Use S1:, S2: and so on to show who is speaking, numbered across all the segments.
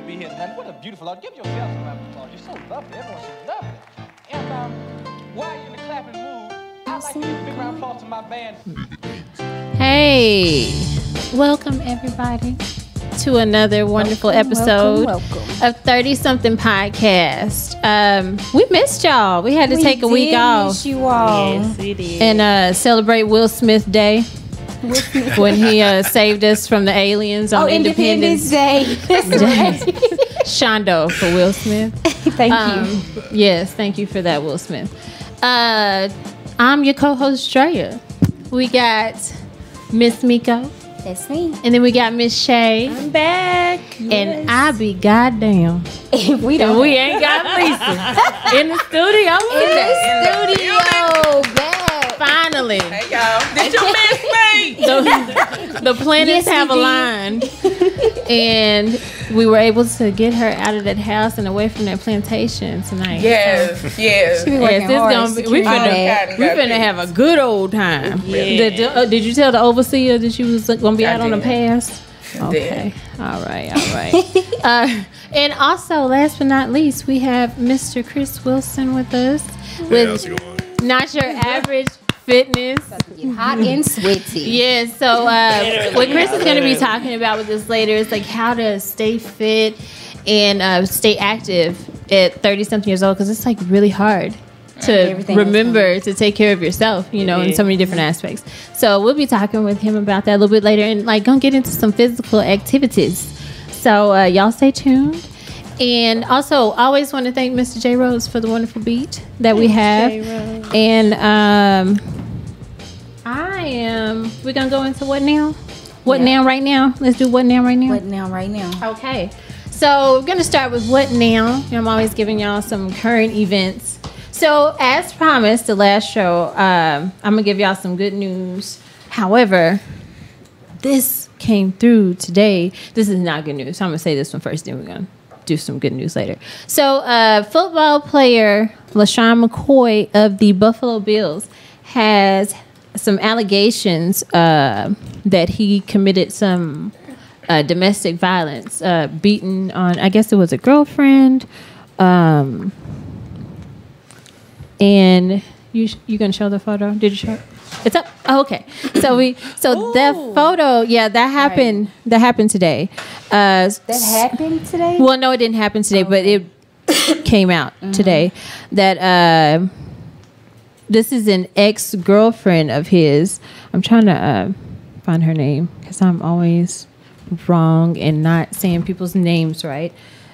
S1: to be here tonight. What a beautiful audience. Give yourself a round of applause. You're so lovely. Everyone's so lovely. And while you're in the clapping mood, I'd like to give a big round of applause to my band.
S2: Hey, welcome everybody to another wonderful episode of 30 Something Podcast. We missed y'all. We had to take a week off.
S3: Miss you all.
S4: Yes, we did.
S2: And celebrate Will Smith Day when he saved us from the aliens on Independence
S3: Day. That's right.
S2: Shondo for Will Smith.
S3: Thank you.
S2: Yes, thank you for that, Will Smith. I'm your co-host, Drea. We got Miss Miko.
S3: That's me.
S2: And then we got Miss Shay.
S4: I'm back.
S2: And I be goddamn.
S3: If we don't.
S2: And we ain't got Lisa in the studio.
S3: Back.
S2: Finally.
S4: Hey, y'all. Did you miss me?
S2: The planets
S3: Yes,
S2: have
S3: we did.
S2: aligned. And we were able to get her out of that house and away from that plantation tonight.
S4: Yes, yes.
S3: She be working hard.
S2: Gonna be, we finna have a good old time.
S4: Yeah.
S2: Did you tell the overseer that she was going to be
S4: I
S2: out on the
S4: did.
S2: pass? Okay. All right. And also, last but not least, we have Mr. Chris Wilson with us.
S5: Hey, how's it going?
S2: Not your average fitness.
S3: Get hot and sweaty.
S2: Yeah, so what Chris is going to be talking about with us later is like how to stay fit and stay active at 30-something years old, because it's like really hard to
S3: Everything
S2: remember to take care of yourself, you know, in so many different aspects. So we'll be talking with him about that a little bit later and like gonna get into some physical activities. So y'all stay tuned. And also, I always want to thank Mr. J. Rose for the wonderful beat that we have. And we're going to go into what now? What now right now? Let's do what now right now?
S3: What now, right now?
S2: Okay. So we're going to start with what now. I'm always giving y'all some current events. So as promised, the last show, I'm going to give y'all some good news. However, this came through today. This is not good news. So I'm going to say this one first, then we're going to do some good news later. So football player LaShawn McCoy of the Buffalo Bills has some allegations that he committed some domestic violence, beating on, I guess it was a girlfriend. And you gonna show the photo? Did you show it? It's up. Oh, okay. So that photo, that happened. Right. That happened today.
S3: That happened today?
S2: Well, no, it didn't happen today, but it came out today. That this is an ex-girlfriend of his. I'm trying to find her name because I'm always wrong and not saying people's names right.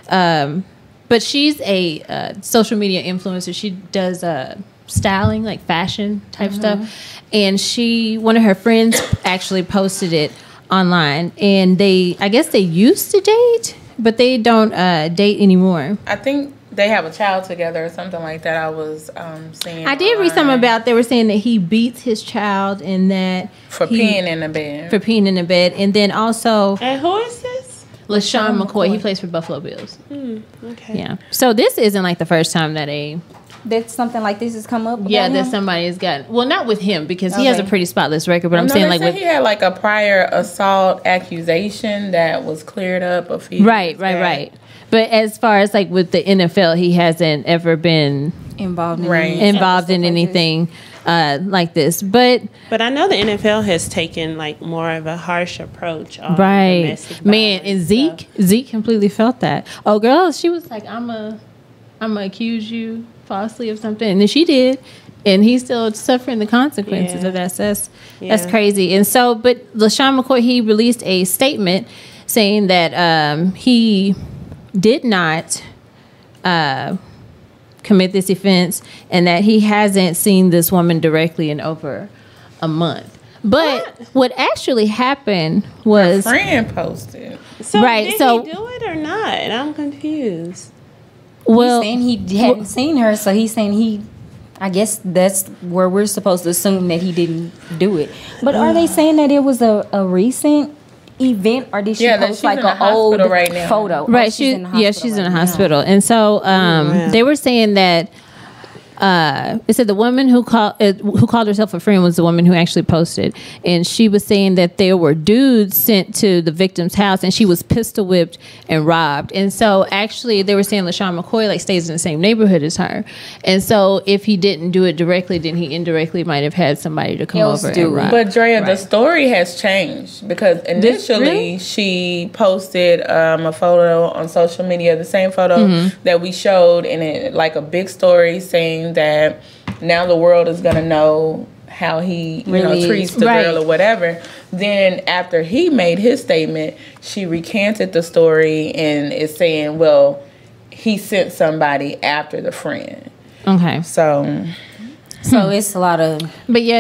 S2: But she's a social media influencer. She does styling, like fashion type stuff. And one of her friends actually posted it online. And I guess they used to date, but they don't date anymore.
S4: I think they have a child together or something like that. I was seeing.
S2: I did read something about, they were saying that he beats his child and that
S4: for peeing in the bed.
S2: For peeing in the bed. And then also,
S4: And who is this?
S2: LaShawn McCoy. He plays for Buffalo Bills.
S4: Okay.
S2: Yeah. So this isn't like the first time that
S3: That something like this has come up?
S2: that somebody has gotten. Well, not with him because he has a pretty spotless record. But I'm saying like with
S4: he had like a prior assault accusation that was cleared up a few.
S2: Right. But as far as like with the NFL, he hasn't ever been
S3: involved
S2: in anything like this. But
S6: I know the NFL has taken like more of a harsh approach on
S2: right,
S6: domestic
S2: man, and
S6: violence
S2: Zeke completely felt that. Oh, girl, she was like, I'm gonna accuse you falsely of something, and then she did, and he's still suffering the consequences of that. So that's crazy. And so, but LaShawn McCoy, he released a statement saying that he did not commit this offense, and that he hasn't seen this woman directly in over a month. But what actually happened was
S4: a friend posted.
S6: So
S2: right.
S6: Did
S2: So
S6: he do it or not? I'm confused.
S2: Well,
S3: he's saying he hadn't seen her, so he's saying I guess that's where we're supposed to assume that he didn't do it. But are they saying that it was a recent event, or did she post like an old photo?
S2: Right, she's in the hospital. And so they were saying that it said the woman who called herself a friend was the woman who actually posted, and she was saying that there were dudes sent to the victim's house, and she was pistol whipped and robbed. And so actually, they were saying LaShawn McCoy like stays in the same neighborhood as her, and so if he didn't do it directly, then he indirectly might have had somebody to come over and rob.
S4: But Drea, the story has changed because initially she posted a photo on social media, the same photo that we showed, in it like a big story saying that now the world is gonna know how he treats the girl or whatever. Then after he made his statement, she recanted the story and is saying, well, he sent somebody after the friend.
S2: Okay.
S3: So it's a lot of
S2: the lady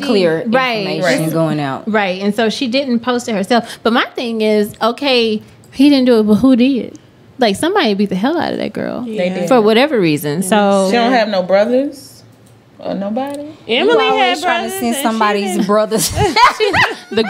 S3: unclear information going out.
S2: Right. And so she didn't post it herself. But my thing is, okay, he didn't do it, but who did? Like, somebody beat the hell out of that girl.
S4: They did.
S2: For whatever reason. So
S4: she don't have no brothers or nobody.
S6: Emily had
S3: trying to send somebody's brothers.
S2: The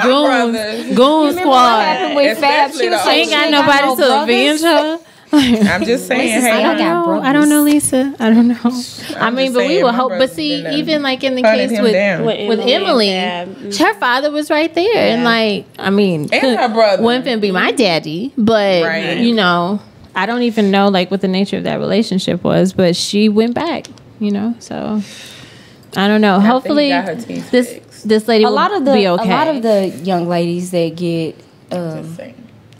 S2: goon squad.
S3: With Fab,
S2: she ain't got nobody to avenge her.
S4: I'm just saying, hey,
S2: I don't know, Lisa. I don't know. I mean, but we would hope. But see, even like in the case with Emily, her father was right there, and like, I mean,
S4: and her brother
S2: wouldn't be my daddy, but you know, I don't even know like what the nature of that relationship was, but she went back, you know. So I don't know. Hopefully, this lady will be okay.
S3: A lot of the young ladies that get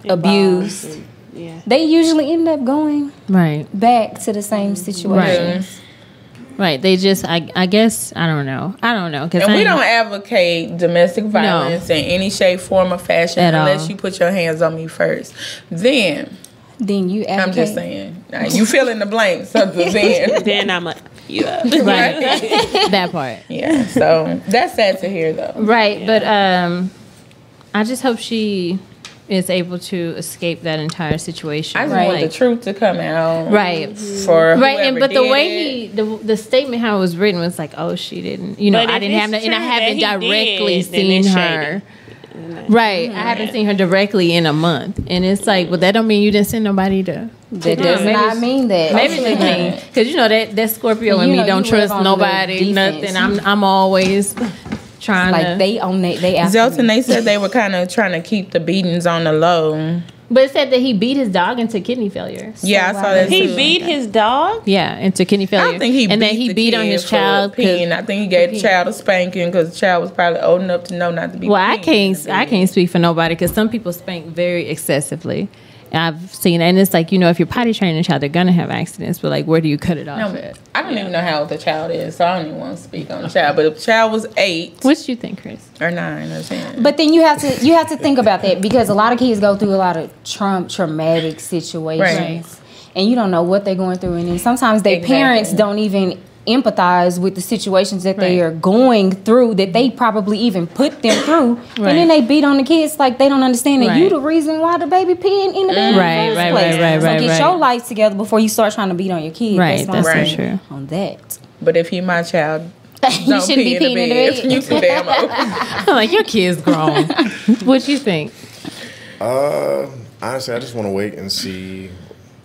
S3: abused.
S6: Yeah.
S3: They usually end up going back to the same situation.
S2: Right. They just, I guess, I don't know.
S4: And we don't advocate domestic violence in any shape, form, or fashion unless you put your hands on me first. Then
S3: you advocate.
S4: I'm just saying. You fill in the blanks of the then.
S6: Then I'm like, you up.
S2: Right. That part.
S4: Yeah. So that's sad to hear, though.
S2: Right. But I just hope she is able to escape that entire situation.
S4: I just want the truth to come out.
S2: Right.
S4: For whoever
S2: but the
S4: did
S2: way the statement how it was written was like, oh, she didn't. You know, I didn't have and I haven't directly seen her. Right. I haven't seen her directly in a month. And it's like, well, that don't mean you didn't send nobody to.
S3: That does not mean that.
S2: Maybe they mean. Because you know that Scorpio and me don't trust nobody, nothing. I'm always trying
S3: to. They own it.
S4: Zelton, they said they were kind of trying to keep the beatings on the low.
S2: But it said that he beat his dog into kidney failure.
S4: Yeah, I saw that too.
S6: He beat his dog?
S2: Yeah, into kidney failure.
S4: I don't think he
S2: and then he beat on his child.
S4: I think he gave the child a spanking because the child was probably old enough to know not to be.
S2: Well, I can't speak for nobody because some people spank very excessively. I've seen it, and it's like, you know, if you're potty training a child, they're gonna have accidents, but like, where do you cut it off at?
S4: I don't even know how old the child is, so I don't even want to speak on the child. But if the child was 8,
S2: what do you think, Chris?
S4: Or 9 or 10?
S3: But then you have to think about that because a lot of kids go through a lot of traumatic situations, and you don't know what they're going through, and then sometimes their parents don't even empathize with the situations that they are going through that they probably even put them through, and then they beat on the kids like they don't understand that you the reason why the baby peeing in the bed in the first place. So get your life together before you start trying to beat on your kids.
S2: Right, that's so true.
S3: On that,
S4: but if you my child,
S3: you shouldn't be peeing in the bed.
S4: You too damn old.
S2: I'm like, your kid's grown. What you think?
S5: Honestly, I just want to wait and see.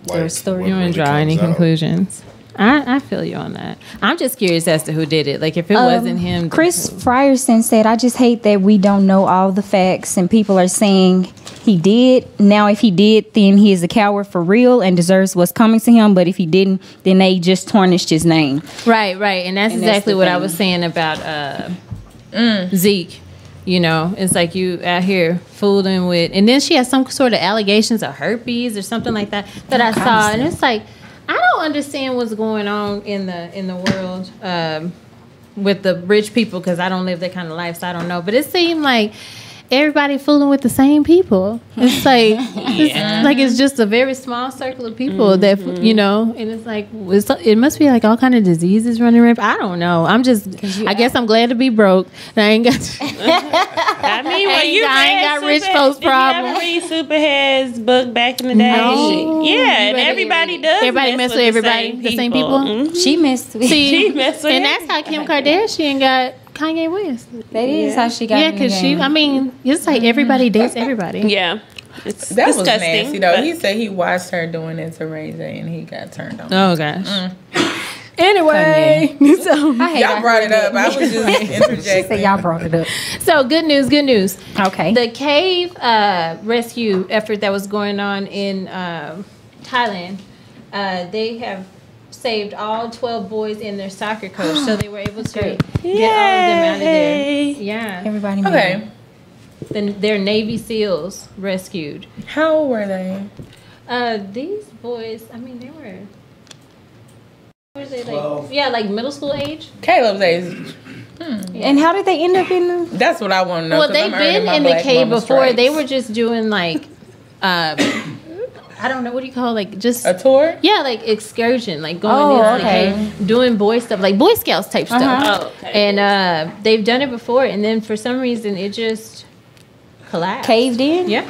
S3: Their story.
S2: You want to draw any conclusions? I feel you on that. I'm just curious as to who did it. Like, if it wasn't him.
S3: Chris Frierson said, I just hate that we don't know all the facts and people are saying he did. Now, if he did, then he is a coward for real and deserves what's coming to him. But if he didn't, then they just tarnished his name.
S2: Right. And that's exactly what I was saying about Zeke. You know, it's like you out here fooling with. And then she has some sort of allegations of herpes or something like that I saw. And it's like, I don't understand what's going on in the world with the rich people because I don't live that kind of life, so I don't know. But it seemed like everybody fooling with the same people. It's like it's just a very small circle of people that you know, and it's like it must be like all kind of diseases running around. I don't know. I guess I'm glad to be broke. And I ain't got.
S6: I mean, when
S2: I ain't got rich folks problems.
S6: Did you ever read Superhead's book back in the day?
S2: No.
S6: Yeah, and everybody does.
S2: Everybody mess with everybody. The same people.
S6: Mm-hmm.
S3: She messed with.
S6: She messed with.
S2: And that's how Kim Kardashian got Kanye West.
S3: That is how she got.
S2: Yeah, because I mean, it's like everybody dates everybody.
S6: Yeah. It's
S4: that
S6: disgusting,
S4: was nasty though. He said he watched her doing it to Ray J and he got turned on.
S2: Oh gosh. Anyway, so
S4: Y'all brought it up. I was just interjecting.
S3: Y'all brought it up.
S2: So good news.
S3: Okay.
S2: The cave rescue effort that was going on in Thailand, they have saved all 12 boys and their soccer coach, so they were able to get all of them out of there. Yeah.
S3: Everybody.
S4: Okay.
S2: Then their Navy SEALs rescued.
S4: How old were they?
S2: These boys, I mean, they were. Were they like middle school age?
S4: Caleb's age.
S3: And how did they end up in the?
S4: That's what I want to know.
S2: Well,
S4: 'cause
S2: they've
S4: I'm earning
S2: been
S4: my
S2: in the
S4: Black
S2: cave
S4: Mama
S2: before.
S4: stripes.
S2: They were just doing like, I don't know, what do you call it? Like just
S4: a tour.
S2: yeah, like excursion, like going into the cave, doing boy stuff, like Boy Scouts type stuff.
S6: Oh, okay.
S2: And they've done it before, and then for some reason it just collapsed.
S3: Caved in?
S2: Yeah.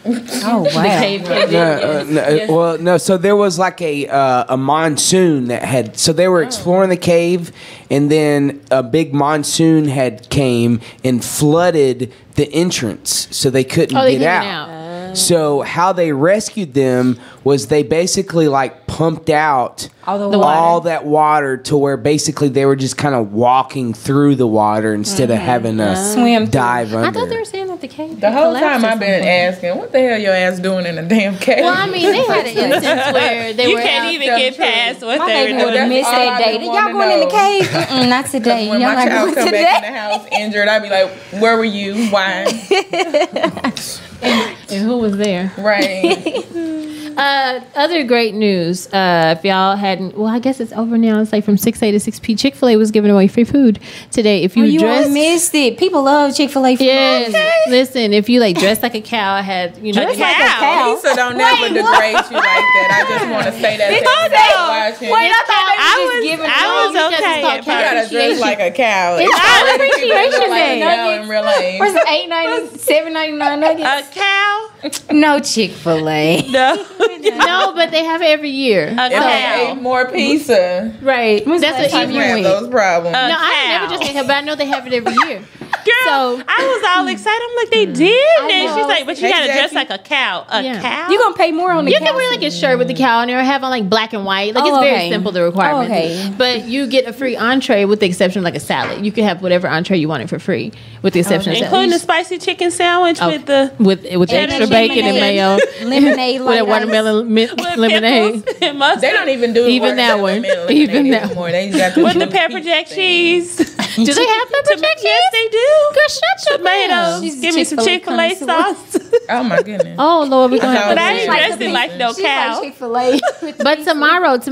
S3: Oh, wow.
S2: The cave caved in. Yes.
S7: Well, no. So there was like a monsoon that had. So they were exploring the cave, and then a big monsoon had came and flooded the entrance, so they couldn't
S2: They
S7: get
S2: couldn't
S7: out.
S2: out.
S7: So how they rescued them was they basically like pumped out all that water to where basically they were just kind of walking through the water instead of having to
S3: Swim
S7: dive under.
S2: I thought they were saying that the cave.
S4: The whole
S2: collapsed
S4: time
S2: or
S4: I've been
S2: something.
S4: asking, what the hell your ass doing in a damn cave?
S2: Well, I mean, they had an instance where they
S6: You
S2: were
S6: can't
S2: out
S6: even
S4: there.
S6: get past what
S3: My
S6: they
S3: baby
S6: were
S3: would
S6: doing.
S3: have missed
S4: all
S3: that
S4: I
S3: day.
S4: been
S3: Did y'all
S4: wanting
S3: going in the
S4: to
S3: cave? Not today.
S4: When
S3: Y'all
S4: my
S3: not
S4: child
S3: going
S4: come
S3: today.
S4: back in the house injured, I'd be like, where were you? Why?
S2: and who was there?
S4: Right.
S2: Other great news. If y'all hadn't, well, I guess it's over now. It's like from 6 a to 6 p. Chick-fil-A was giving away free food today. If you
S3: You
S2: dress,
S3: all missed it. People love Chick-fil-A food.
S2: yes. Listen, if you like dress like a cow, I had
S3: Dress like a cow.
S4: Lisa don't never degrade you like that. I just want to say that to everybody watching.
S3: Wait, I thought they
S6: I
S3: were
S6: was-
S3: just giving
S6: I was
S2: because
S6: okay
S2: it's called
S6: at
S4: You gotta dress
S2: appreciation.
S4: like a cow.
S2: It's called
S4: already people that
S2: appreciation
S4: look like
S2: day.
S4: a cow in real life.
S3: Where's the $8.90, $7.99 nuggets?
S6: A cow?
S3: No Chick-fil-A.
S6: No.
S2: No, but they have it every year.
S6: A
S4: If I
S6: cow.
S4: ate more pizza,
S2: Right.
S3: When's the
S2: That's
S3: last
S2: what
S3: time
S4: you
S3: you
S2: even.
S4: have
S3: went?
S4: those problems.
S2: No, I
S6: cow.
S2: never just ate it, but I know they have it every year.
S6: Girl,
S2: So-
S6: I was all excited. I'm like, they did? And
S2: know.
S6: she's like, but you
S4: Hey,
S6: gotta dress
S4: Jackie.
S6: like a cow. A
S2: Yeah.
S6: cow?
S3: You gonna pay more on the
S2: You
S3: cow?
S2: can wear like a shirt with the cow on there, or have on like black and white. Like it's very
S3: okay.
S2: simple, the requirements.
S3: Okay.
S2: But you get a free entree with the exception of like a salad. You can have whatever entree you wanted for free, with the exception of
S6: Including the
S2: salad.
S6: spicy chicken sandwich
S2: Oh,
S6: with the
S2: with
S6: And
S2: extra
S6: the
S2: bacon and mayo,
S3: Lemonade
S2: with a
S3: like
S2: watermelon
S6: with
S2: lemonade.
S6: pickles and mustard.
S4: They don't even do the
S2: Even that
S4: watermelon
S2: one.
S4: lemonade
S2: Even that
S4: anymore. They got the
S6: with the
S4: blue
S6: pepper
S4: peach
S6: jack
S4: thing.
S6: cheese.
S2: Do they have pepper jack cheese?
S6: Yes, they do.
S2: Girl, shut your mouth.
S6: Tomatoes. Give me some
S3: Chick-fil-A
S6: Chick-fil-A
S3: connoisseur.
S6: sauce.
S4: Oh my goodness.
S2: Oh Lord, we're going to
S4: I
S2: have
S6: But I
S2: to
S6: ain't
S4: Like
S6: dressing
S4: the
S6: like no
S3: She's like
S6: cow.
S3: Chick-fil-A.
S2: But tomorrow is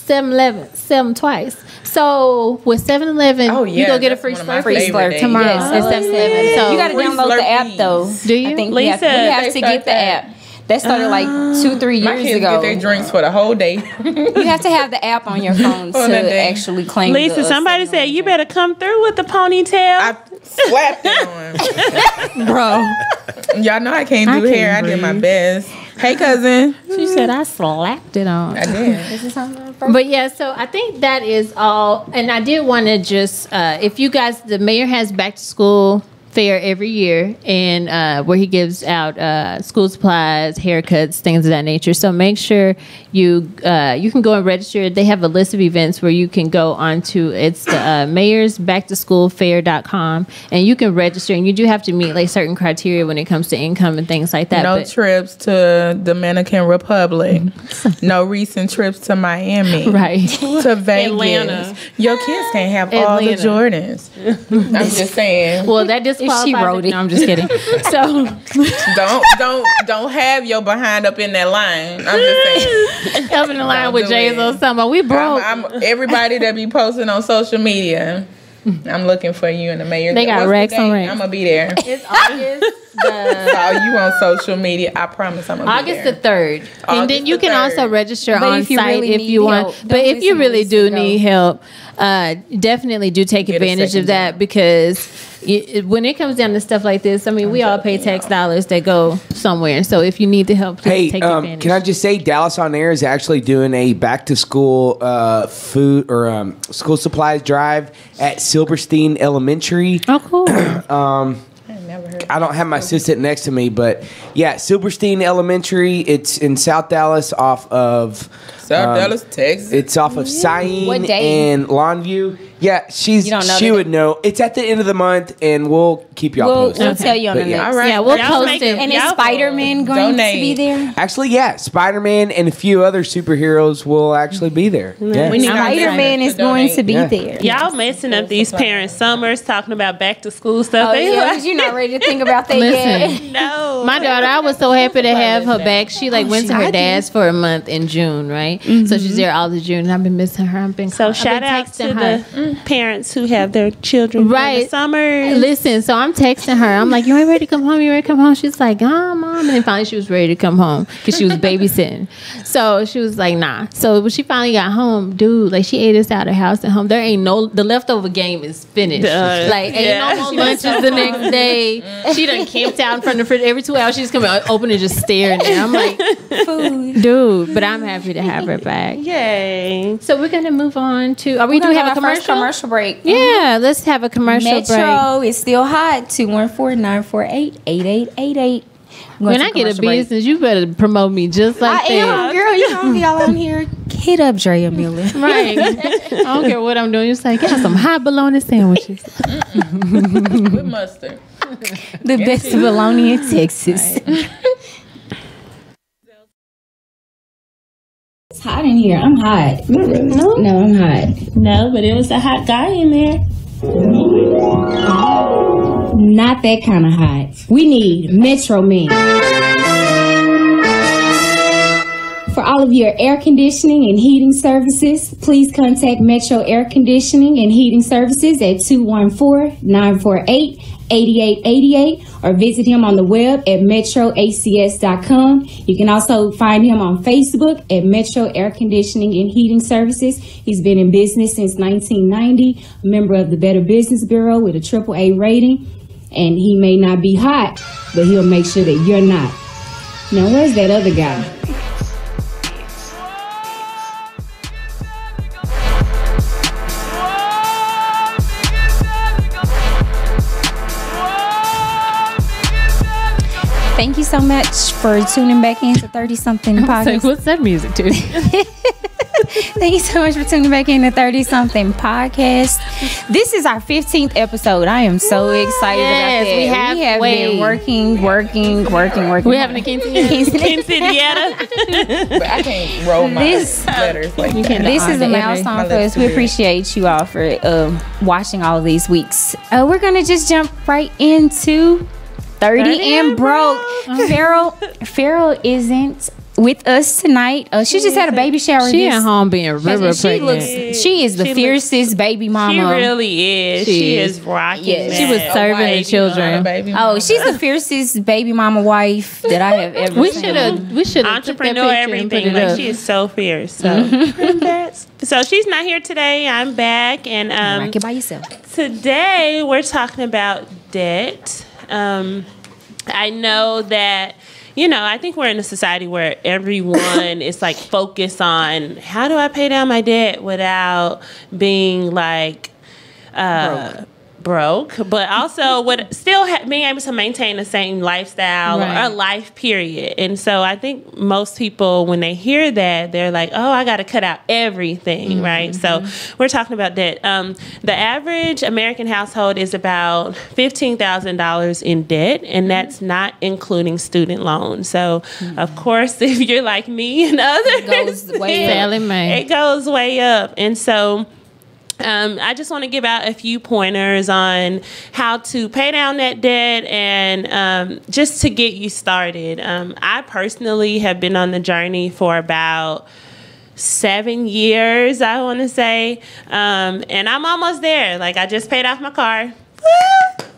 S2: 7-Eleven, 7 twice. So with 7-Eleven,
S4: Oh,
S2: you
S4: yeah,
S2: go get a
S4: that's
S2: free
S4: one of my
S2: Slurpee
S4: favorite days.
S2: tomorrow
S3: Yes.
S2: at 7-Eleven. So
S3: You gotta
S4: Free
S3: download the app
S4: Slurpees.
S3: though.
S2: Do you?
S3: I think
S6: Lisa,
S3: we have
S4: they
S3: to
S4: start
S3: get the
S4: that.
S3: app. That started like 2-3
S4: My
S3: years
S4: kids
S3: ago.
S4: get their drinks for the whole day.
S3: You have to have the app on your phone
S4: On that
S3: to
S4: day.
S3: actually claim.
S6: Lisa,
S3: the
S6: somebody said you better come through with the ponytail.
S4: I slapped it on.
S2: bro.
S4: Y'all know I can't do
S2: I
S4: hair. I
S2: can't
S4: did my best. Hey, cousin.
S2: She said I slapped it on.
S4: I did.
S2: But yeah, so I think that is all. And I did want to just, if you guys, the mayor has back to school fair every year, and where he gives out school supplies, haircuts, things of that nature. So make sure you can go and register. They have a list of events where you can go onto. It's the mayorsbacktoschoolfair.com, and you can register. And you do have to meet like certain criteria when it comes to income and things like that.
S4: No
S2: but,
S4: trips to Dominican Republic. No recent trips to Miami.
S2: right.
S4: To Vegas.
S6: Atlanta.
S4: Your kids can't have all the
S2: Atlanta.
S4: Jordans. I'm just saying.
S2: Well, that disqualifies.
S3: wrote it.
S2: No, I'm just kidding. So.
S4: Don't have your behind up in that line. I'm just saying.
S2: Up in the line
S4: Don't
S2: with
S4: do
S2: Jay
S4: it.
S2: or something. We broke.
S4: I'm everybody that be posting on social media. I'm looking for you in the mayor.
S2: They got
S4: What's the
S2: racks on
S4: date?
S2: racks.
S4: I'm gonna be there.
S2: It's August
S4: Follow you on social media. I promise I'm gonna be
S2: August
S4: there.
S2: the 3rd. And
S4: August
S2: then you
S4: the
S2: can
S4: 3rd.
S2: also register
S3: But
S2: on
S3: if you
S2: site
S3: really
S2: if
S3: need
S2: you want.
S3: help,
S2: But
S3: don't
S2: if you
S3: listen to
S2: really
S3: Lisa,
S2: do
S3: go.
S2: need help, definitely do take
S4: Get a
S2: advantage
S4: second
S2: of that
S4: job.
S2: because when it comes down to stuff like this, I mean, we all pay tax dollars that go somewhere. So if you need the help, please
S7: Hey,
S2: take advantage.
S7: can I just say Dallas on Air is actually doing a back to school food or school supplies drive at Silverstein Elementary.
S2: Oh, cool.
S4: I ain't never heard
S7: I don't have my assistant next to me, but yeah, Silberstein Elementary. It's in South Dallas, off of
S4: Dallas, Texas.
S7: It's off of
S3: What
S7: Syene
S3: day?
S7: and Longview. Yeah,
S3: You don't know
S7: she
S3: the
S7: would know. It's at the end of the month, and we'll keep y'all posted.
S3: We'll tell you on
S7: But
S3: the
S7: yeah.
S3: next.
S4: All right.
S2: Yeah, we'll
S6: Y'all
S2: post
S6: make
S2: it.
S3: And is
S6: Y'all
S3: Spider-Man going
S4: donate.
S3: to be there?
S7: Actually, yeah, Spider-Man and a few other superheroes will actually be there. Yeah.
S4: We need our
S3: Spider-Man
S4: listeners
S3: is
S4: to
S3: going
S4: donate.
S3: to be
S7: Yeah.
S3: there.
S6: Y'all messing up these parents' summers talking about back to school stuff.
S3: Oh,
S6: They
S3: yeah,
S6: like,
S3: 'cause you're not ready to think about that yet.
S2: Listen,
S6: no.
S2: my daughter, I was so happy to have her back. She went to her dad's for a month in June, right? So she's there all the June. And I've been missing her. I've been
S6: So
S2: I've
S6: shout
S2: been
S6: out to
S2: texting her.
S6: the parents who have their children in the
S2: Right.
S6: summer.
S2: Listen, so I'm texting her. I'm like, "You ain't ready to come home? You ready to come home?" She's like, "Oh, mom." And then finally, she was ready to come home because she was babysitting. So she was like, "Nah." So when she finally got home, dude, like she ate us out of house and home. There ain't the leftover game is finished. Like ain't no more lunches the next day. She done camped out in front of the fridge every 2 hours. She just come out, open and just staring there. I'm like,
S3: Food.
S2: dude, but I'm happy to have her back.
S6: Yay.
S2: So we're gonna move on to. Are we do have a commercial?
S3: break.
S2: Yeah, let's have a commercial break.
S3: Metro is still hot. 214-948-8888.
S2: When I get a business, you better promote me just like
S3: I
S2: that.
S3: am, girl. You know, y'all on here. Hit up Drea Miller.
S2: Right. I don't care what I'm doing. Just like, got some hot bologna sandwiches.
S4: With mustard.
S3: The best bologna in Texas. It's hot in here. I'm hot. No, I'm hot.
S6: No, but it was a hot guy in there.
S3: Not that kind of hot. We need Metro Men. For all of your air conditioning and heating services, please contact Metro Air Conditioning and Heating Services at 214-948-8888 or visit him on the web at metroacs.com. You can also find him on Facebook at Metro Air Conditioning and Heating Services. He's been in business since 1990, a member of the Better Business Bureau with a AAA rating. And he may not be hot, but he'll make sure that you're not. Now, where's that other guy? Thank you so much for tuning back into 30-something podcast.
S2: What's that music to?
S3: Thank you so much for tuning back into 30-something podcast. This is our 15th episode. I am so excited about that.
S2: we
S3: have been working.
S2: We're having a
S6: Quinceañera.
S4: But I can't roll my letters like that.
S3: This is a
S4: My
S3: milestone
S4: lips
S3: for us.
S4: too
S3: We
S4: big.
S3: appreciate you all for watching all of these weeks. We're gonna just jump right into 30 and broke. Farrell isn't with us tonight. She just had a baby shower.
S2: She at home being river pregnant.
S3: She is the fiercest baby mama.
S6: She really is. She is rocking.
S3: Yes.
S2: She was
S6: that.
S2: serving the
S4: Not a
S2: children.
S4: baby
S3: Oh,
S4: mama.
S3: she's the fiercest baby mama wife that I have ever
S2: We
S3: seen.
S2: should have
S6: Entrepreneur, everything. Like she is so fierce. So, so she's not here today. I'm back, and
S3: Rock it by yourself.
S6: today we're talking about debt. I know that, I think we're in a society where everyone is like focused on how do I pay down my debt without being like broke, but also being able to maintain the same lifestyle
S2: Right.
S6: or life period. And so I think most people, when they hear that, they're like, oh, I got to cut out everything, right? So we're talking about debt. The average American household is about $15,000 in debt, and that's not including student loans. So of course, if you're like me and others,
S3: goes way up.
S2: Sally Mae.
S6: it goes way up. And so I just want to give out a few pointers on how to pay down that debt and just to get you started. I personally have been on the journey for about 7 years, I want to say. And I'm almost there. Like, I just paid off my car.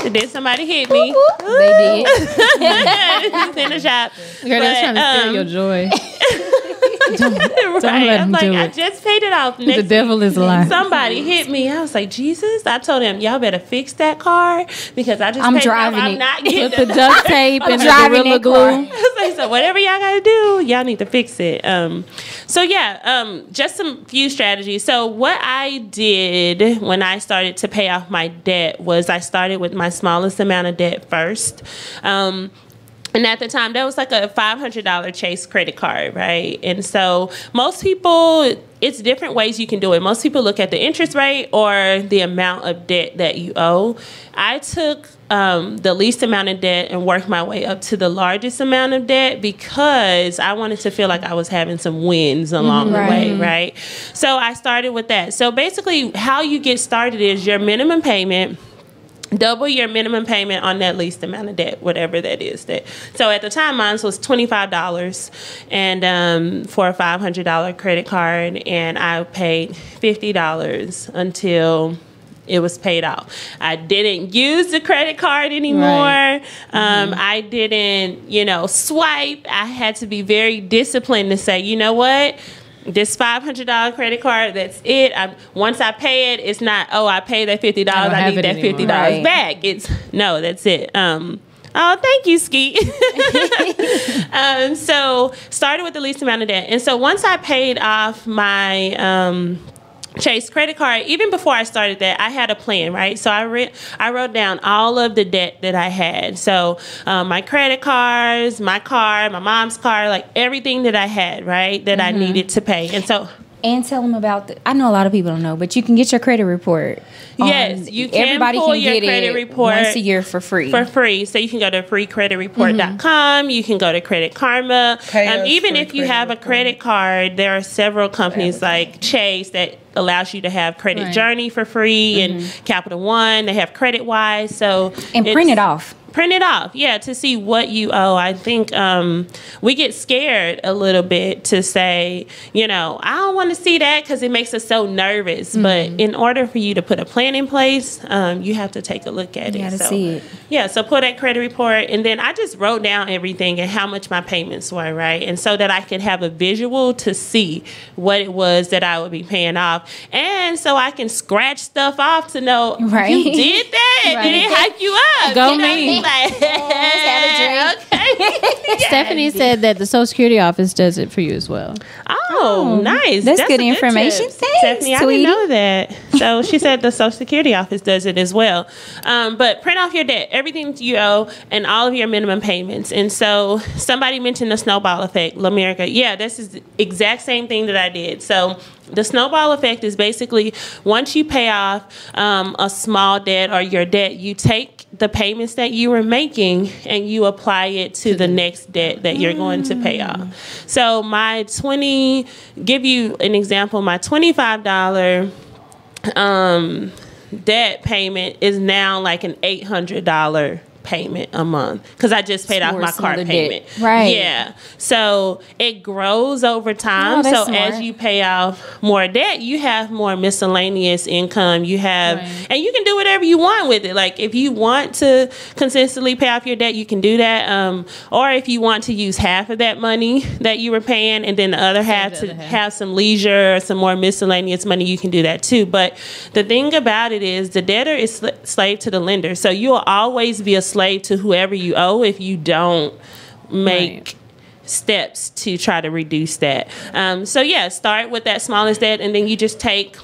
S6: And then somebody hit me.
S3: They did.
S6: In the shop.
S2: Girl, that's trying to steal your joy. Don't
S6: Right.
S2: let
S6: I'm
S2: him
S6: like,
S2: do
S6: I
S2: it.
S6: just paid it off.
S2: The
S6: Next
S2: devil is a lie.
S6: Somebody hit me. I was like, Jesus. I told him, y'all better fix that car because I just
S3: I'm
S6: paid
S3: driving
S6: it off.
S3: it.
S6: I'm not getting
S2: Put the duct tape and the
S3: driving
S2: Gorilla
S3: that car.
S2: Glue.
S6: So whatever y'all gotta do, y'all need to fix it. So yeah, just some few strategies. So what I did when I started to pay off my debt was I started with my smallest amount of debt first. And at the time, that was like a $500 Chase credit card, right? And so most people, it's different ways you can do it. Most people look at the interest rate or the amount of debt that you owe. I took the least amount of debt and worked my way up to the largest amount of debt because I wanted to feel like I was having some wins along the way, right? So I started with that. So basically, how you get started is your minimum payment. Double your minimum payment on that least amount of debt, whatever that is. So at the time, mine was $25, and for a $500 credit card, and I paid $50 until it was paid off. I didn't use the credit card anymore.
S2: Right.
S6: I didn't, swipe. I had to be very disciplined to say, you know what? This $500 credit card, that's it. Once I pay it, it's not, I paid that $50. I need that $50 back. That's it. Thank you, Skeet. So started with the least amount of debt. And so once I paid off my Chase credit card, even before I started that, I had a plan, right? So I wrote down all of the debt that I had. So my credit cards, my car, my mom's car, like everything that I had, right, that I needed to pay. And so...
S3: And tell them about I know a lot of people don't know, but you can get your credit report.
S6: Yes, you can
S3: everybody
S6: pull
S3: can
S6: your
S3: get
S6: credit
S3: it
S6: report
S3: once a year for free.
S6: So you can go to freecreditreport.com. You can go to Credit Karma. Even if you have a credit card, there are several companies like Chase that allows you to have Credit Journey for free, and Capital One. They have CreditWise. So
S3: print it off.
S6: Print it off, to see what you owe. I think we get scared a little bit to say, I don't want to see that because it makes us so nervous. But in order for you to put a plan in place, you have to take a look at it.
S3: You got to see it.
S6: Yeah, so pull that credit report, and then I just wrote down everything and how much my payments were, right? And so that I could have a visual to see what it was that I would be paying off. And so I can scratch stuff off to know you did that. Did it hype you up?
S2: Go me. Stephanie said that the Social Security office does it for you as well.
S6: Oh, nice.
S3: That's good information.
S6: Tip.
S3: Thanks,
S6: Stephanie, I didn't know that. So she said the Social Security office does it as well. But print off your debt, everything you owe, and all of your minimum payments. And so somebody mentioned the snowball effect, Lamerica. Yeah, this is the exact same thing that I did. So the snowball effect is basically once you pay off a small debt or your debt, you take the payments that you were making and you apply it to the next debt that you're going to pay off. So give you an example, my $25 debt payment is now like an $800 payment a month because I just paid off my car payment.
S3: Right.
S6: Yeah. So it grows over time. So
S3: smart.
S6: as you pay off more debt, you have more miscellaneous income. You have, and you can do whatever you want with it. Like if you want to consistently pay off your debt, you can do that. Or if you want to use half of that money that you were paying and then the other half to have some leisure or some more miscellaneous money, you can do that too. But the thing about it is the debtor is slave to the lender. So you will always be a slave to whoever you owe if you don't make steps to try to reduce that. Start with that smallest debt, and then you just take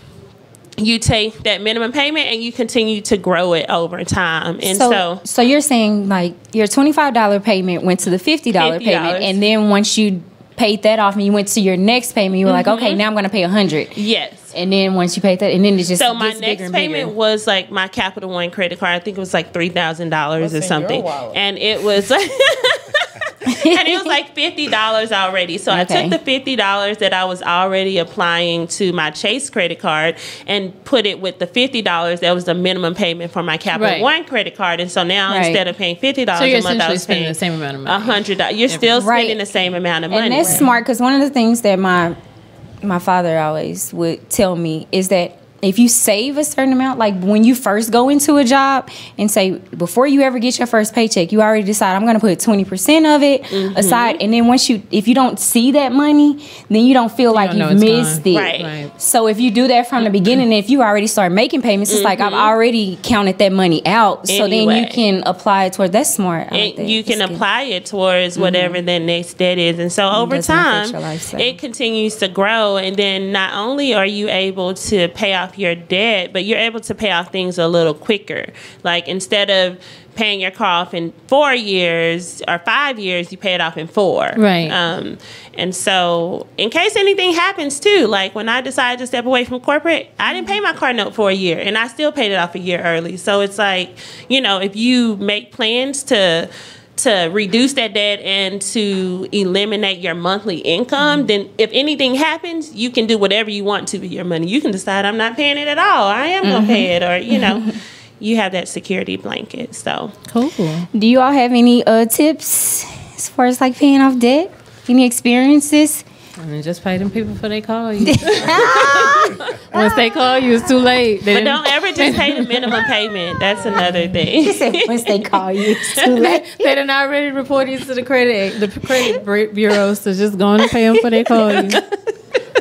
S6: that minimum payment and you continue to grow it over time. And
S3: so you're saying like your $25 payment went to the $50 payment, and then once you paid that off and you went to your next payment, you were like, okay, now I'm going to pay $100.
S6: Yes.
S3: And then once you paid that, and then it just
S6: my next payment was like my Capital One credit card. I think it was like $3,000 or something, and it was and it was like $50 already. So I took the $50 that I was already applying to my Chase credit card and put it with the $50 that was the minimum payment for my Capital One credit card. And so now instead of paying $50 a month, I was
S2: spending the same amount of money.
S6: $100. You're still spending the same amount of money.
S3: And that's smart because one of the things that my father always would tell me is that if you save a certain amount, like when you first go into a job and say, before you ever get your first paycheck, you already decide I'm going to put 20% of it aside. And then if you don't see that money, then you don't feel like you've missed it.
S6: Right.
S3: So if you do that from the beginning, if you already start making payments, it's like I've already counted that money out. So then you can apply it towards, that's smart.
S6: You can apply it towards whatever the next debt is. And so over time, it continues to grow. And then not only are you able to pay off your debt, but you're able to pay off things a little quicker. Like instead of paying your car off in 4 years or 5 years, you pay it off in 4.
S2: Right.
S6: And so in case anything happens too, like when I decided to step away from corporate, I didn't pay my car note for a year and I still paid it off a year early. So it's like, you know, if you make plans to reduce that debt and to eliminate your monthly income, then if anything happens, you can do whatever you want to with your money. You can decide I'm not paying it at all. I am going to pay it, or, you know, you have that security blanket. So
S2: Cool.
S3: Do you all have any tips as far as like paying off debt? Any experiences?
S2: I mean, just pay them people before they call you. Once they call you, it's too late.
S6: But don't ever just pay the minimum payment. That's another thing.
S3: She said once they call you, it's too late.
S2: They done already reported to the credit bureaus, so just go on and pay them before they call you.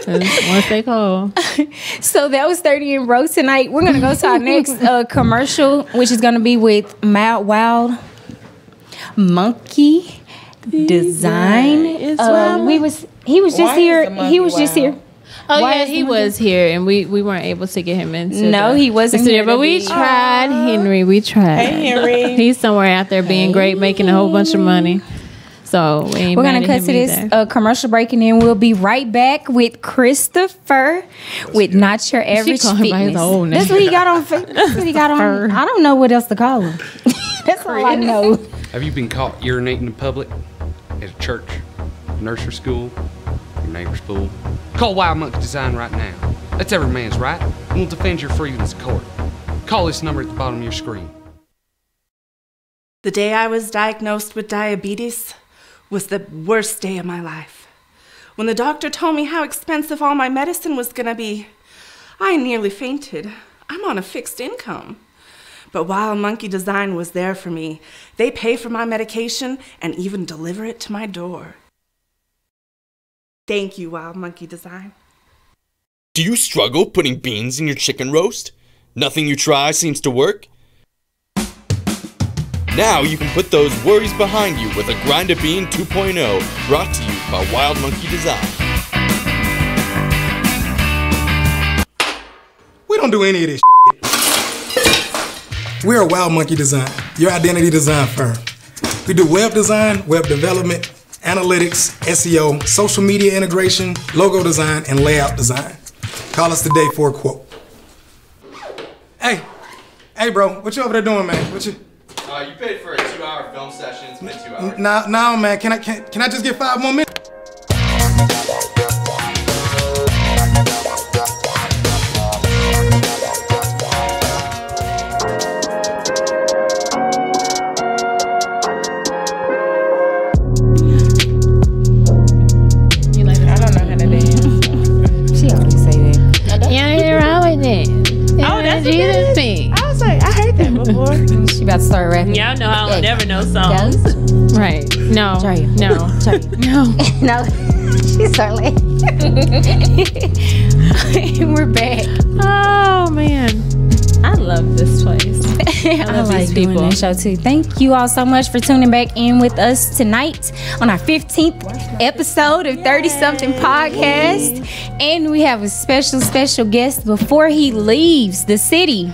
S2: Once they call.
S3: So that was 30 and Broke tonight. We're going to go to our next commercial, which is going to be with Wild Monkey Design. He was just here. He was just here.
S2: Oh, yeah, he was here, and we weren't able to get him into.
S3: No, he wasn't here.
S2: But we tried, Henry. We tried.
S4: Hey, Henry.
S2: He's somewhere out there being great, making a whole bunch of money. So we're
S3: gonna cut to this commercial break, and then we'll be right back with Christopher with Not Your Average Fitness. That's what he got on. That's what he got on. I don't know what else to call him. That's all I know.
S8: Have you been caught urinating in public? At a church, nursery school, your neighbor's pool? Call Wild Monkey Design right now. That's every man's right, and we'll defend your freedom in court. Call this number at the bottom of your screen.
S9: The day I was diagnosed with diabetes was the worst day of my life. When the doctor told me how expensive all my medicine was gonna be, I nearly fainted. I'm on a fixed income. But Wild Monkey Design was there for me. They pay for my medication and even deliver it to my door. Thank you, Wild Monkey Design.
S10: Do you struggle putting beans in your chicken roast? Nothing you try seems to work? Now you can put those worries behind you with a Grind a Bean 2.0, brought to you by Wild Monkey Design.
S11: We don't do any of this shit. We're a Wild Monkey Design, your identity design firm. We do web design, web development, analytics, SEO, social media integration, logo design, and layout design. Call us today for a quote. Hey bro, what you over there doing, man? What you?
S12: You paid for a 2-hour film session. It's been 2 hours.
S11: No, man. Can I just get 5 more minutes?
S3: She about to start rapping.
S6: Y'all know I don't never know songs.
S2: Right. No.
S3: Sorry.
S2: No. Sorry. No.
S3: No. She started laughing. We're back.
S2: Oh, man. I love this place. I love
S3: these people. Doing this show too. Thank you all so much for tuning back in with us tonight on our 15th episode of 30 Something Podcast. And we have a special guest before he leaves the city.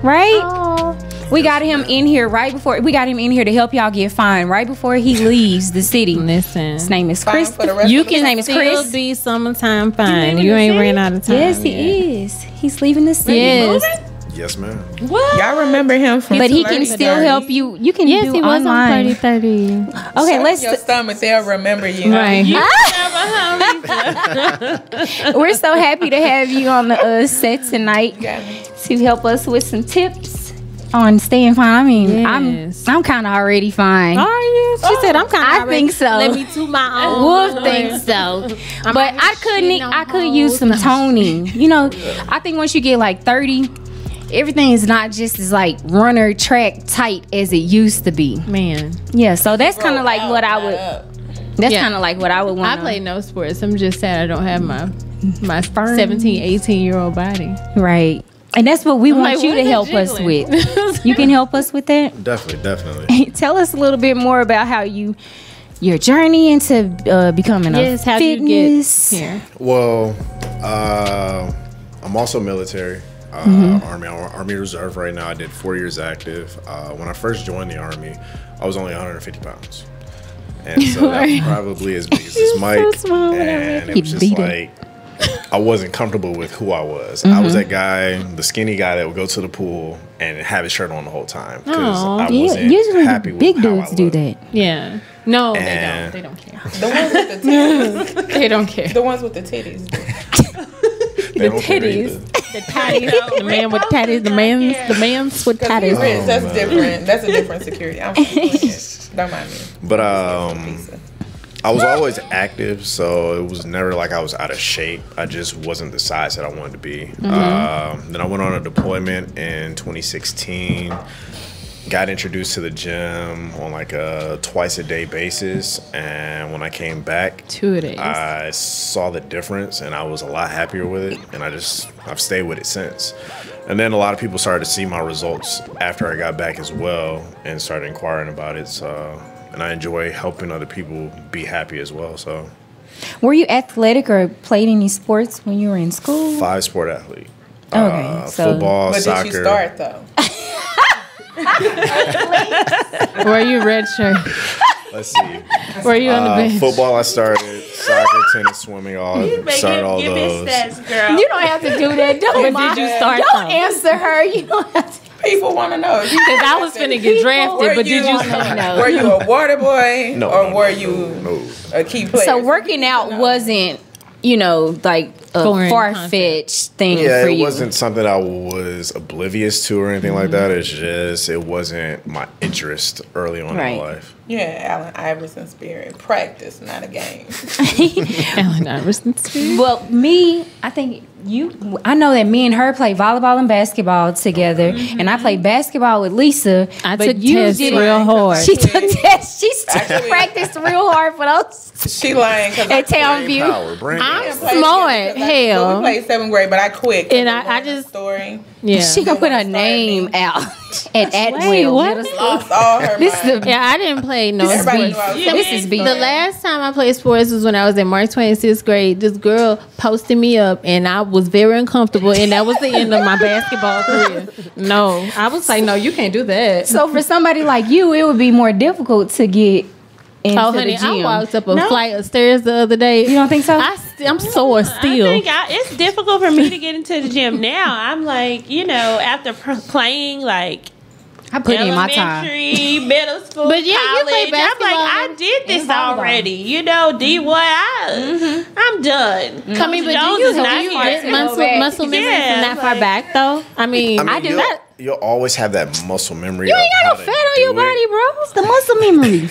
S3: Right? Aww. We got him in here to help y'all get fine right before he leaves the city.
S2: Listen.
S3: His name is Chris.
S2: His name is Chris. Be summertime fine. You ain't ran out of time.
S3: Yes, he is. He's leaving the city.
S2: Yes.
S5: Yes, ma'am.
S4: What? Y'all remember him from?
S3: But he can still help you. You can do
S2: he was
S3: online.
S2: on 30.
S3: Okay, let's.
S4: Your stomach, they'll remember you.
S2: Right.
S3: We're so happy to have you on the set tonight to help us with some tips on staying fine. I mean,
S2: Yes.
S3: I'm kind of already fine.
S2: Are you? She said I'm kind of.
S3: I think so.
S2: Let me toot my own.
S3: Wolf thinks so, but I could use some toning. You know, I think once you get like 30, everything is not just as like runner track tight as it used to be.
S2: Man,
S3: yeah. So that's kind of like what I would. That's kind of like what I would want.
S2: I play no sports. I'm just sad I don't have my 17, 18-year-old body.
S3: Right. And that's what we want
S2: like,
S3: you
S2: what
S3: to
S2: is
S3: help
S2: it
S3: us
S2: jiggling?
S3: with. You can help us with that?
S5: Definitely.
S3: Tell us a little bit more about how your journey into becoming a
S2: How do you
S3: fitness.
S2: get here?
S5: Well, I'm also military. Army Reserve right now. I did 4 years active. When I first joined the Army, I was only 150 pounds. And so that was probably as big as this mic.
S2: small,
S5: and it was just like, I wasn't comfortable with who I was. I was that guy, the skinny guy that would go to the pool and have his shirt on the whole time. Because I wasn't
S3: usually
S5: happy with
S3: big
S5: how
S3: dudes
S5: I
S3: do
S5: looked.
S3: that.
S2: Yeah. No,
S5: And-
S2: they don't care.
S4: The ones with the titties.
S2: They don't care.
S4: The ones with the titties.
S5: They don't care
S2: titties.
S5: either.
S2: The tatties. The man with tatties. The man's with
S4: Because
S2: tatties.
S4: rich, that's different. That's a different security. I'm don't mind me.
S5: But I was always active, so it was never like I was out of shape. I just wasn't the size that I wanted to be. Then I went on a deployment in 2016. Got introduced to the gym on like a twice-a-day basis, and when I came back,
S2: 2 days.
S5: I saw the difference, and I was a lot happier with it, and I've stayed with it since. And then a lot of people started to see my results after I got back as well, and started inquiring about it. So, and I enjoy helping other people be happy as well. So,
S3: Were you athletic or played any sports when you were in school?
S5: 5-sport athlete.
S3: Okay, so
S5: Football,
S4: But
S5: soccer.
S4: did you start though?
S2: Were you red shirt?
S5: Let's see.
S2: Were you on the bench?
S5: Football, I started. Soccer, tennis, swimming, started all those.
S6: girl.
S3: you don't have to do that. Don't,
S2: But did you start
S3: don't
S2: though?
S3: answer her. You don't have to.
S4: People want to know.
S2: Because I was finna get drafted, but did you start?
S4: Were you a water boy,
S5: No,
S4: or
S5: no,
S4: were
S5: no,
S4: you
S5: no.
S4: a key player?
S3: So working out wasn't, like a
S2: Foreign
S3: far-fetched thing
S5: Yeah,
S3: for
S5: it
S3: you.
S5: wasn't something I was oblivious to or anything like that. It's just, it wasn't my interest early on in
S3: Right.
S5: my life.
S4: Yeah, Allen Iverson spirit. Practice, not a game.
S2: Allen Iverson spirit.
S3: Well, I know that me and her play volleyball and basketball together, and I played basketball with Lisa.
S2: I
S3: but
S2: took
S3: you
S2: tests
S3: did
S2: real hard.
S3: She took tests. She
S4: Actually-
S3: practiced real hard for those
S4: She lying because
S3: at Townview.
S5: Power, brain
S2: I'm
S5: power.
S2: smart. Hell.
S4: we played 7th grade, but I quit.
S2: And I just-
S4: story
S2: Yeah.
S3: She gonna put her name out at Atwell
S2: what?
S3: Middle School.
S4: lost all her
S3: This
S4: mind.
S3: is
S2: Yeah, I didn't play no
S4: Everybody
S2: beef.
S4: knew I was
S3: This is beef.
S2: The last time I played sports was when I was in March 26th grade. This girl posted me up, and I was very uncomfortable, and that was the end of my basketball career. No, I was like, no, you can't do that.
S3: So for somebody like you, it would be more difficult to get into
S2: Oh, honey,
S3: the gym.
S2: I walked up a flight of stairs the other day.
S3: You don't think so?
S2: I'm sore
S6: I
S2: still.
S6: think it's difficult for me to get into the gym now. I'm like, after playing like
S3: I put in my time.
S6: elementary, middle school,
S2: But yeah, you
S6: college,
S2: play
S6: I'm like,
S2: basketball
S6: I did this
S3: and volleyball.
S6: already. D1, I'm done.
S2: I mean, but
S6: Jones
S2: do
S6: is
S2: you
S6: not
S2: get
S6: here.
S2: muscle memory
S6: Yeah,
S2: from that far
S6: like-
S2: back though? I mean,
S5: I mean,
S2: do that.
S5: You'll always have that muscle memory.
S3: You
S5: of
S3: ain't
S5: how
S3: got no
S5: to
S3: fat on
S5: do
S3: your
S5: it.
S3: body, bro. It's the muscle memory.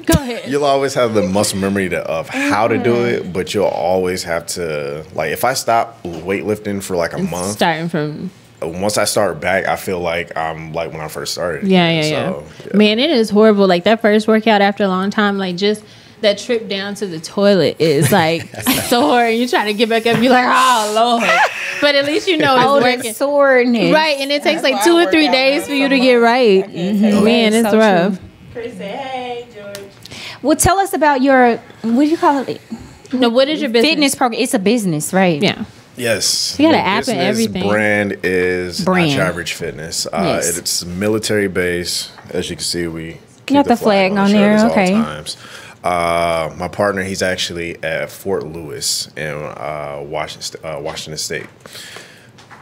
S2: Go ahead.
S5: You'll always have the muscle memory of how to do it, but you'll always have to, like, if I stop weightlifting for like a month,
S2: Starting from
S5: once I start back, I feel like I'm like when I first started.
S2: Yeah.
S5: So,
S2: Man, it is horrible. Like that first workout after a long time, like just that trip down to the toilet is like sore. And you try to get back up, you're like, oh Lord. But at least you know it's
S3: Oh, the
S2: working.
S3: soreness.
S2: Right, and it takes
S4: That's
S2: like
S4: why
S2: 2
S4: I
S2: or 3
S4: work out
S2: days
S4: once
S2: for you
S4: a
S2: to
S4: month.
S2: get right.
S4: I can't take it.
S2: Man, it's
S3: So
S2: rough.
S3: true.
S6: Chris said, hey, George.
S3: Well, tell us about your, what do you call it?
S2: No, what is your business?
S3: Fitness program. It's a business, right?
S2: Yeah.
S5: yes.
S2: You got
S5: the
S2: an app and
S5: business
S2: everything.
S5: Brand is
S3: Brand.
S5: Not Your Average Fitness.
S3: Yes.
S5: It's military base. As you can see, we keep
S3: got the flag on
S5: the
S3: there,
S5: shirt at
S3: okay.
S5: all times. My partner, he's actually at Fort Lewis in Washington State.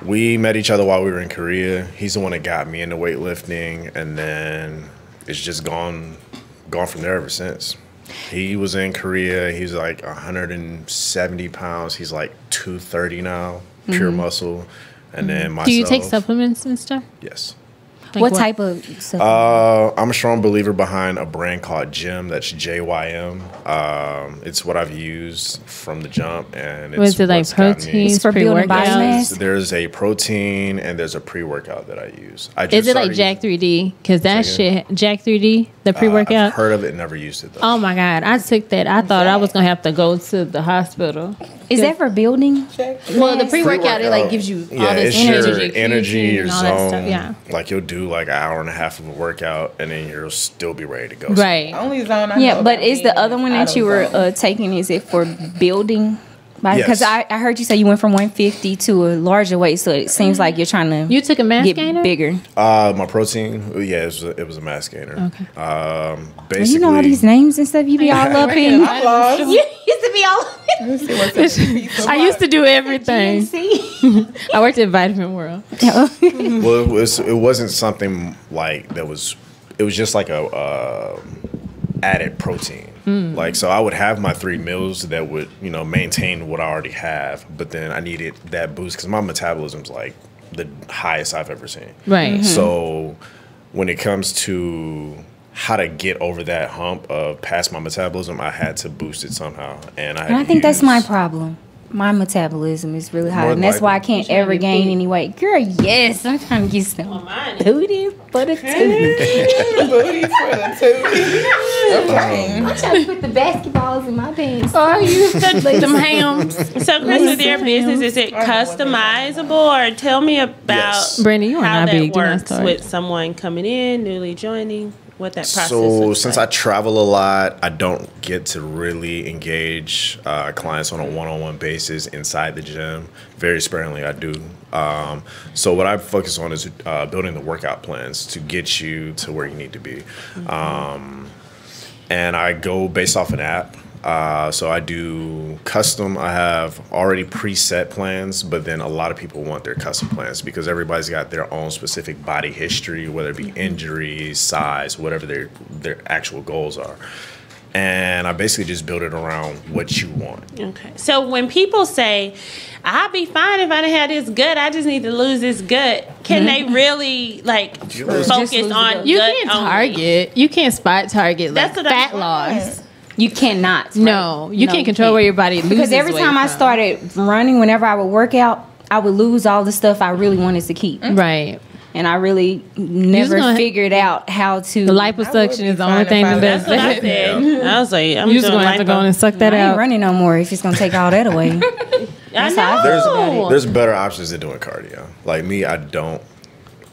S5: We met each other while we were in Korea. He's the one that got me into weightlifting, and then it's just gone from there ever since. He was in Korea. He's like 170 pounds. He's like 230 now, pure muscle. And then myself.
S2: Do you take supplements and stuff?
S5: Yes.
S2: Like
S3: what type of stuff?
S5: I'm a strong believer behind a brand called Gym. That's JYM. It's what I've used from the jump, and it's
S2: Was it like
S5: what's gotten me-
S2: proteins,
S3: for building body mass?
S5: There's a protein and there's a pre-workout that I use. I just
S2: Is it like
S5: started
S2: Jack 3D? Because that
S5: Say
S2: shit, Jack 3D, the
S5: I've
S2: pre-workout.
S5: heard of it, never used it though.
S2: Oh my God, I took that. I thought I was gonna have to go to the hospital.
S3: Is that for building?
S2: Well, the pre-workout, it like gives you all this
S5: it's
S2: energy,
S5: your energy, your
S2: and all that
S5: zone.
S2: stuff. Yeah,
S5: Like you'll do like an hour and a half of a workout, and then you'll still be ready to go.
S2: right.
S4: Only zone I
S3: Yeah,
S4: know
S3: but
S4: about
S3: is the
S4: being
S3: other one that
S4: out
S3: you
S4: of
S3: were
S4: zone.
S3: taking, is it for building? Because
S5: Yes.
S3: I heard you say you went from 150 to a larger weight, so it seems like you're trying to
S2: You took a mass
S3: get
S2: gainer?
S3: bigger.
S5: My protein, yeah, it was a mass gainer.
S2: Okay.
S5: Basically,
S3: You know all these names and stuff you be all up in.
S4: I'm lost.
S3: You used to be all
S2: I used to do everything. I worked at Vitamin World.
S5: well, it wasn't something like that was. It was just like a added protein. Like, so I would have my 3 meals that would, maintain what I already have, but then I needed that boost because my metabolism's like the highest I've ever seen.
S2: Right.
S5: So when it comes to how to get over that hump of past my metabolism, I had to boost it somehow, and I. Had
S3: And I
S5: to
S3: think that's my
S5: use-
S3: problem. My metabolism is really high,
S5: More
S3: and that's why I
S5: likely.
S3: can't ever gain any weight. Girl, yes, I'm trying to get some booty for the tooth.
S4: Booty for the two. Okay.
S3: I'm trying to put the basketballs in my pants.
S2: Oh, you them hams.
S6: So, Chris, with your business, is it customizable, or tell me about
S5: Yes.
S2: Brandy, you are
S6: how
S2: not
S6: that
S2: big. Do not
S6: works
S2: start.
S6: with someone coming in, newly joining, what that process
S5: So
S6: looks
S5: since
S6: like.
S5: I travel a lot, I don't get to really engage clients on a one-on-one basis inside the gym. Very sparingly, I do. So what I focus on is building the workout plans to get you to where you need to be. And I go based off an app. So I do custom. I have already preset plans, but then a lot of people want their custom plans because everybody's got their own specific body history, whether it be injuries, size, whatever their actual goals are. And I basically just build it around what you want.
S6: Okay. So when people say, I'll be fine if I didn't have this gut, I just need to lose this gut, can they really focus on
S2: You
S6: gut
S2: can't
S6: only?
S2: target. You can't spot target like
S6: That's what I'm
S2: fat
S6: saying.
S2: loss.
S3: You cannot. Right?
S2: No, you
S3: No,
S2: can't control where your body loses
S3: Because every
S2: weight
S3: time I
S2: from.
S3: started running, whenever I would work out, I would lose all the stuff I really wanted to keep.
S2: Right.
S3: And I really never
S2: gonna-
S3: figured out how to.
S2: The liposuction is the only thing that does
S6: That's what I
S2: that.
S6: said. I was like, I'm
S2: You just
S6: doing
S2: gonna have to go
S6: lipo.
S2: in and suck that
S3: I ain't
S2: out.
S3: running no more if it's gonna take all that away.
S6: I
S3: That's how I feel about it.
S5: There's better options than doing cardio. Like me,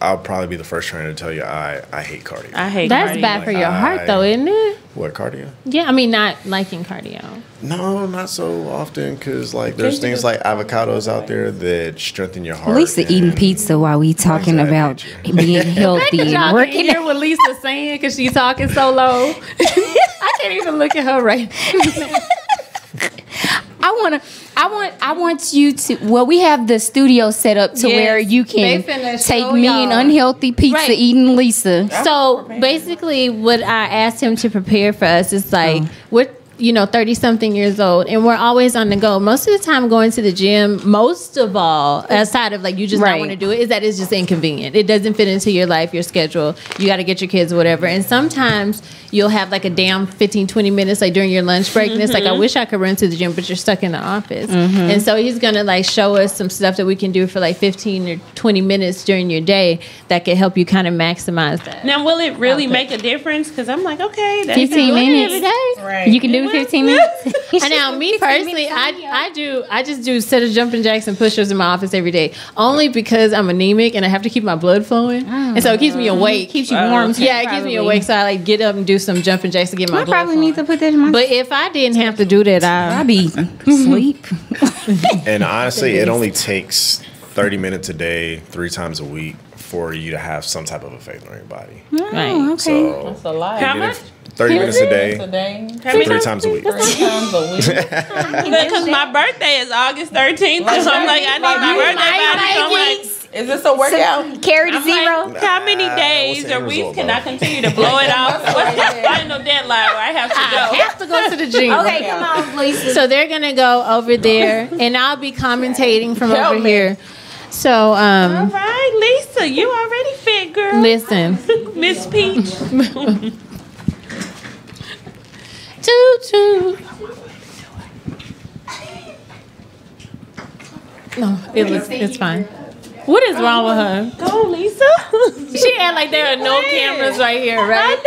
S5: I'll probably be the first trainer to tell you I hate cardio.
S6: I hate
S2: That's
S6: cardio.
S2: bad for your heart, though, isn't it?
S5: What, cardio?
S2: Yeah, I mean, not liking cardio.
S5: No, not so often because there's things like avocados out there that strengthen your heart.
S3: At least they're eating pizza while we talking about being healthy and
S2: Y'all
S3: working
S2: can hear what Lisa's saying because she's talking so low. I can't even look at her right now.
S3: I want you to. Well, we have the studio set up to
S2: Yes,
S3: where you
S2: they
S3: can
S2: finna
S3: take
S2: show
S3: me and
S2: y'all.
S3: unhealthy pizza
S2: Right.
S3: eating Lisa.
S2: So basically, what I asked him to prepare for us is like, we're 30 something years old, and we're always on the go. Most of the time, going to the gym, most of all, aside of like you just not
S3: Right.
S2: want to do it, is that it's just inconvenient. It doesn't fit into your life, your schedule. You got to get your kids, whatever. And sometimes you'll have like a damn 15-20 minutes like during your lunch break, and it's like, I wish I could run to the gym, but you're stuck in the office. And so he's gonna like show us some stuff that we can do for like 15 or 20 minutes during your day that can help you kind of maximize that.
S6: Now, will it really make a difference? Because I'm like, okay, that's
S3: 15 minutes
S2: every day.
S6: Right.
S3: You can do 15 minutes.
S2: And now, me personally, I just do set of jumping jacks and push-ups in my office every day, only because I'm anemic and I have to keep my blood flowing, and so it keeps me awake.
S3: Keeps you warm. Too,
S2: Yeah, it keeps me awake. So I like get up and do some jumping jacks to get my
S3: I
S2: blood
S3: probably
S2: flowing.
S3: need to put that in my.
S2: But if I didn't have to do that,
S3: I'd be sleep.
S5: And honestly, it only takes 30 minutes a day, 3 times a week for you to have some type of effect on your body.
S2: right.
S3: Okay.
S5: So
S4: That's a lot.
S6: How much?
S5: 30 minutes a day,
S4: Today.
S5: 3 times a week.
S4: 3 times a week.
S6: Because my birthday is August 13th, so I'm like, I need my birthday body. So I'm like,
S4: Is this a workout?
S3: Carry to
S6: I'm
S3: zero.
S6: like, how many days
S5: what's the
S6: or
S5: end
S6: weeks
S5: result,
S6: can I
S5: though?
S6: continue to blow it off? What's the final deadline where I have to
S2: I
S6: go?
S2: have to go to the gym.
S3: Okay, come on, Lisa.
S2: So they're gonna go over there, and I'll be commentating from
S4: Help
S2: over
S4: me.
S2: here. So
S6: All right, Lisa, you already fit, girl. girl.
S2: Listen.
S6: Miss Peach.
S2: Choo choo. No, it's fine. What is wrong with her?
S6: Go, Lisa.
S2: She act like there are no cameras right here, right?
S6: I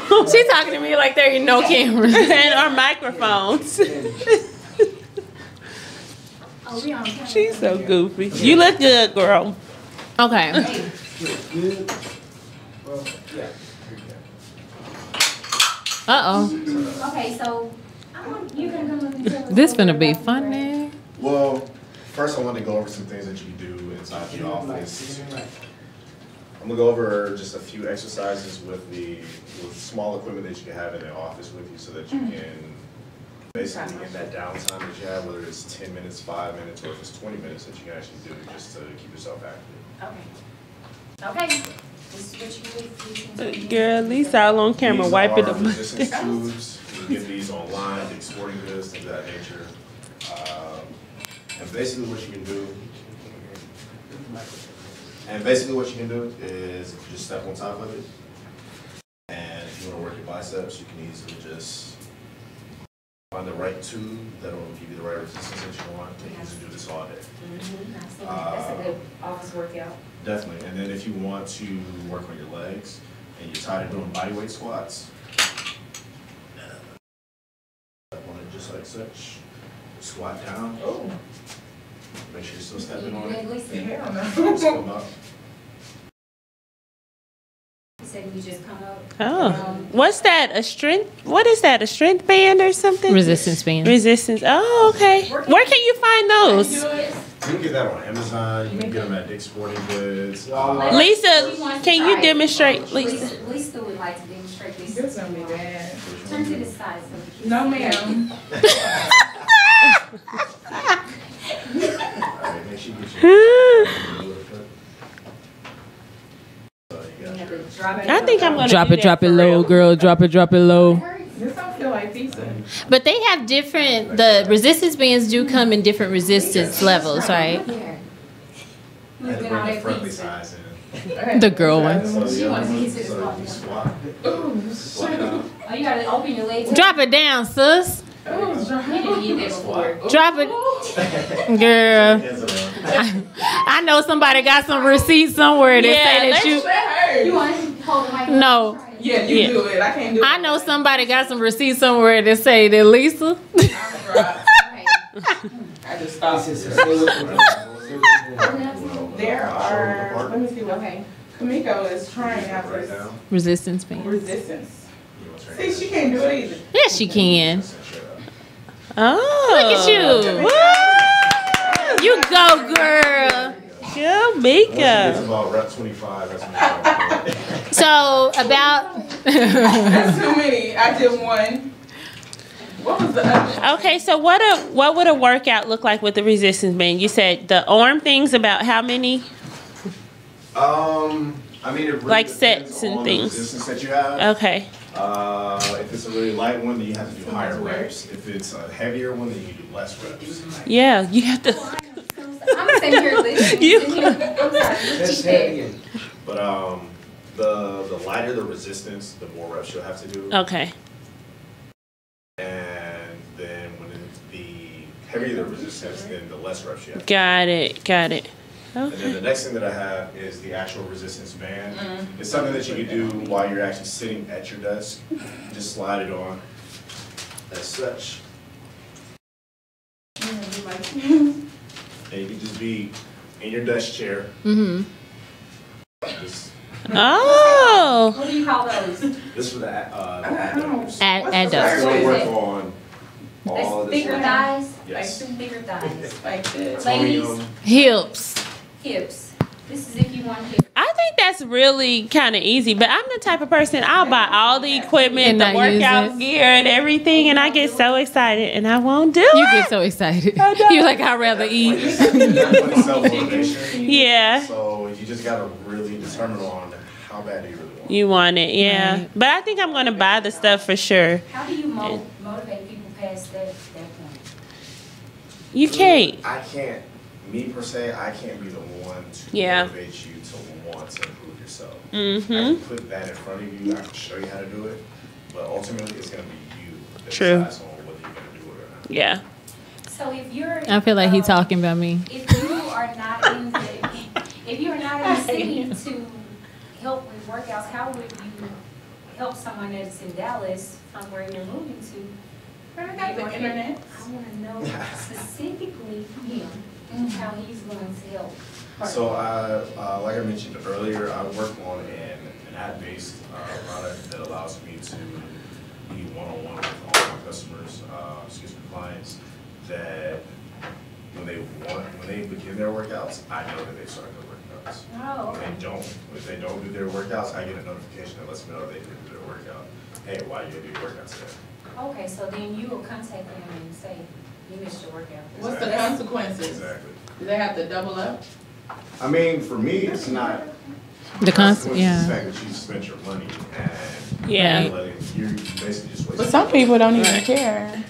S6: know.
S2: She's talking to me like there are no cameras.
S6: And our microphones. She's so goofy. You look good, girl.
S2: Okay. Uh-oh.
S3: Okay, so you can come up and tell us.
S2: This finna be funny.
S5: Well, first I want to go over some things that you can do inside the office. I'm gonna go over just a few exercises with small equipment that you can have in the office with you, so that you can basically in that downtime that you have, whether it's 10 minutes, 5 minutes, or if it's 20 minutes, that you can actually do just to keep yourself active.
S3: Okay. This is what you do.
S6: Girl, Lisa all on camera
S5: These
S6: wiping
S5: are
S6: the
S5: resistance tubes. You can get these online, the sporting goods, things of that nature. And basically what you can do is if you just step on top of it, and if you want to work your biceps, you can easily just find the right tube that'll give you the right resistance that you want. You can easily do this all day.
S3: That's a good office workout.
S5: Definitely. And then if you want to work on your legs and you're tired of doing bodyweight squats, step on it just like such. Squat down. Oh. Make sure you're still stepping on it. Just come up.
S3: You just come up.
S6: Oh. What's that? A strength? What is that? A strength band or something?
S2: Resistance band.
S6: Resistance. Oh, okay. Where can you find those?
S5: You can get that on Amazon. You can get them at Dick's Sporting Goods.
S6: Lisa, can you demonstrate, Lisa?
S3: Lisa would like to demonstrate this. This gonna be bad. Turn to the side. So
S9: No, ma'am.
S5: Alright, make sure you get your
S6: I think I'm gonna
S2: Drop
S6: do
S2: it,
S6: that
S2: drop it
S6: for
S2: low,
S6: real.
S2: girl. Drop it low.
S9: This don't feel like pizza.
S2: But they have different. The resistance bands do come in different resistance levels, right?
S5: I had to bring the friendly size in.
S2: The girl one.
S5: So the other one, so you squat. Squat down.
S3: Oh, you gotta open your legs.
S2: Drop it down, sis.
S3: You didn't get that before.
S2: Drop it, girl. I know somebody got some receipts somewhere that say that you.
S3: You want to hold the mic?
S2: No.
S9: Yeah, you do it. I can't do it.
S2: I know somebody got some receipts somewhere that say that Lisa.
S9: I just stopped. There are, let me see what, Kamiko is trying out this
S2: Resistance band.
S9: resistance. See, she can't do it either.
S2: Yes, she can.
S6: Oh.
S2: Look at you. You go, girl.
S6: Go, Mika.
S5: It's about rep 25. That's what
S2: So about.
S9: That's too many. I did one. What was the other?
S6: Okay, so what would a workout look like with the resistance band? You said the arm things, about how many?
S5: I mean, it really
S6: Like
S5: depends
S6: sets and
S5: on
S6: things.
S5: the resistance that you have.
S6: Okay.
S5: If it's a really light one, then you have to do higher reps. If it's a heavier one, then you do less reps.
S6: Yeah, you have to.
S3: I'm sitting here listening. I'm sorry.
S5: But the lighter the resistance, the more reps you'll have to do.
S6: Okay.
S5: And then when the heavier the resistance, then the less reps you have.
S6: Got it.
S5: And then the next thing that I have is the actual resistance band. It's something that you can do while you're actually sitting at your desk. Just slide it on as such. And you can just be in your desk chair.
S2: Mm-hmm.
S6: Oh.
S3: What do you call those?
S5: This for the adductors.
S2: Adductors.
S5: We'll work on all
S3: Like
S5: this.
S3: thicker thighs?
S5: Yes.
S3: Like thicker thighs.
S9: Like this.
S3: Ladies,
S2: Hips.
S3: hips. This is if you want hips.
S6: I think that's really kind of easy, but I'm the type of person, I'll buy all the equipment,
S2: And
S6: the
S2: not use
S6: workout
S2: it.
S6: gear and everything, and I get so excited and I won't do it.
S2: You get so excited. You're like, I'd rather eat.
S5: It's self-motivation.
S6: Yeah.
S5: So you just gotta really determine on how bad do you really want.
S6: You want it, yeah.
S2: Right.
S6: But I think I'm going to buy the stuff for sure.
S3: How do you motivate people past that point?
S6: You can't.
S5: I can't, me per se, I can't be the one to
S6: Yeah.
S5: motivate you to want to improve yourself.
S6: Mm-hmm.
S5: I can put that in front of you. I can show you how to do it, but ultimately it's going to be you that
S6: True.
S5: decides on whether you're going to do it or not.
S6: Yeah.
S3: So if you're,
S2: I feel like he's talking about me.
S3: if you are not in the city to help with workouts, how would you help someone that's in Dallas from where you're moving to?
S9: I got the internet.
S3: I want to know specifically him, how he's going to help.
S5: So, like I mentioned earlier, I work on an app-based product that allows me to be one-on-one with all my customers, clients, that when they begin their workouts, I know that they started their workouts.
S3: Oh, okay.
S5: If they don't do their workouts, I get a notification that lets me know they didn't do their workout. Hey, why you didn't do your workout today?
S3: Okay, so then you will contact them and say, you missed your workout.
S4: What's the consequences?
S5: Exactly.
S4: Do they have to double up?
S5: I mean, for me, it's not
S2: The consequence,
S5: the
S2: yeah.
S5: fact that you spent your money and
S6: Yeah.
S5: you're basically just wasting.
S4: But some people don't even care.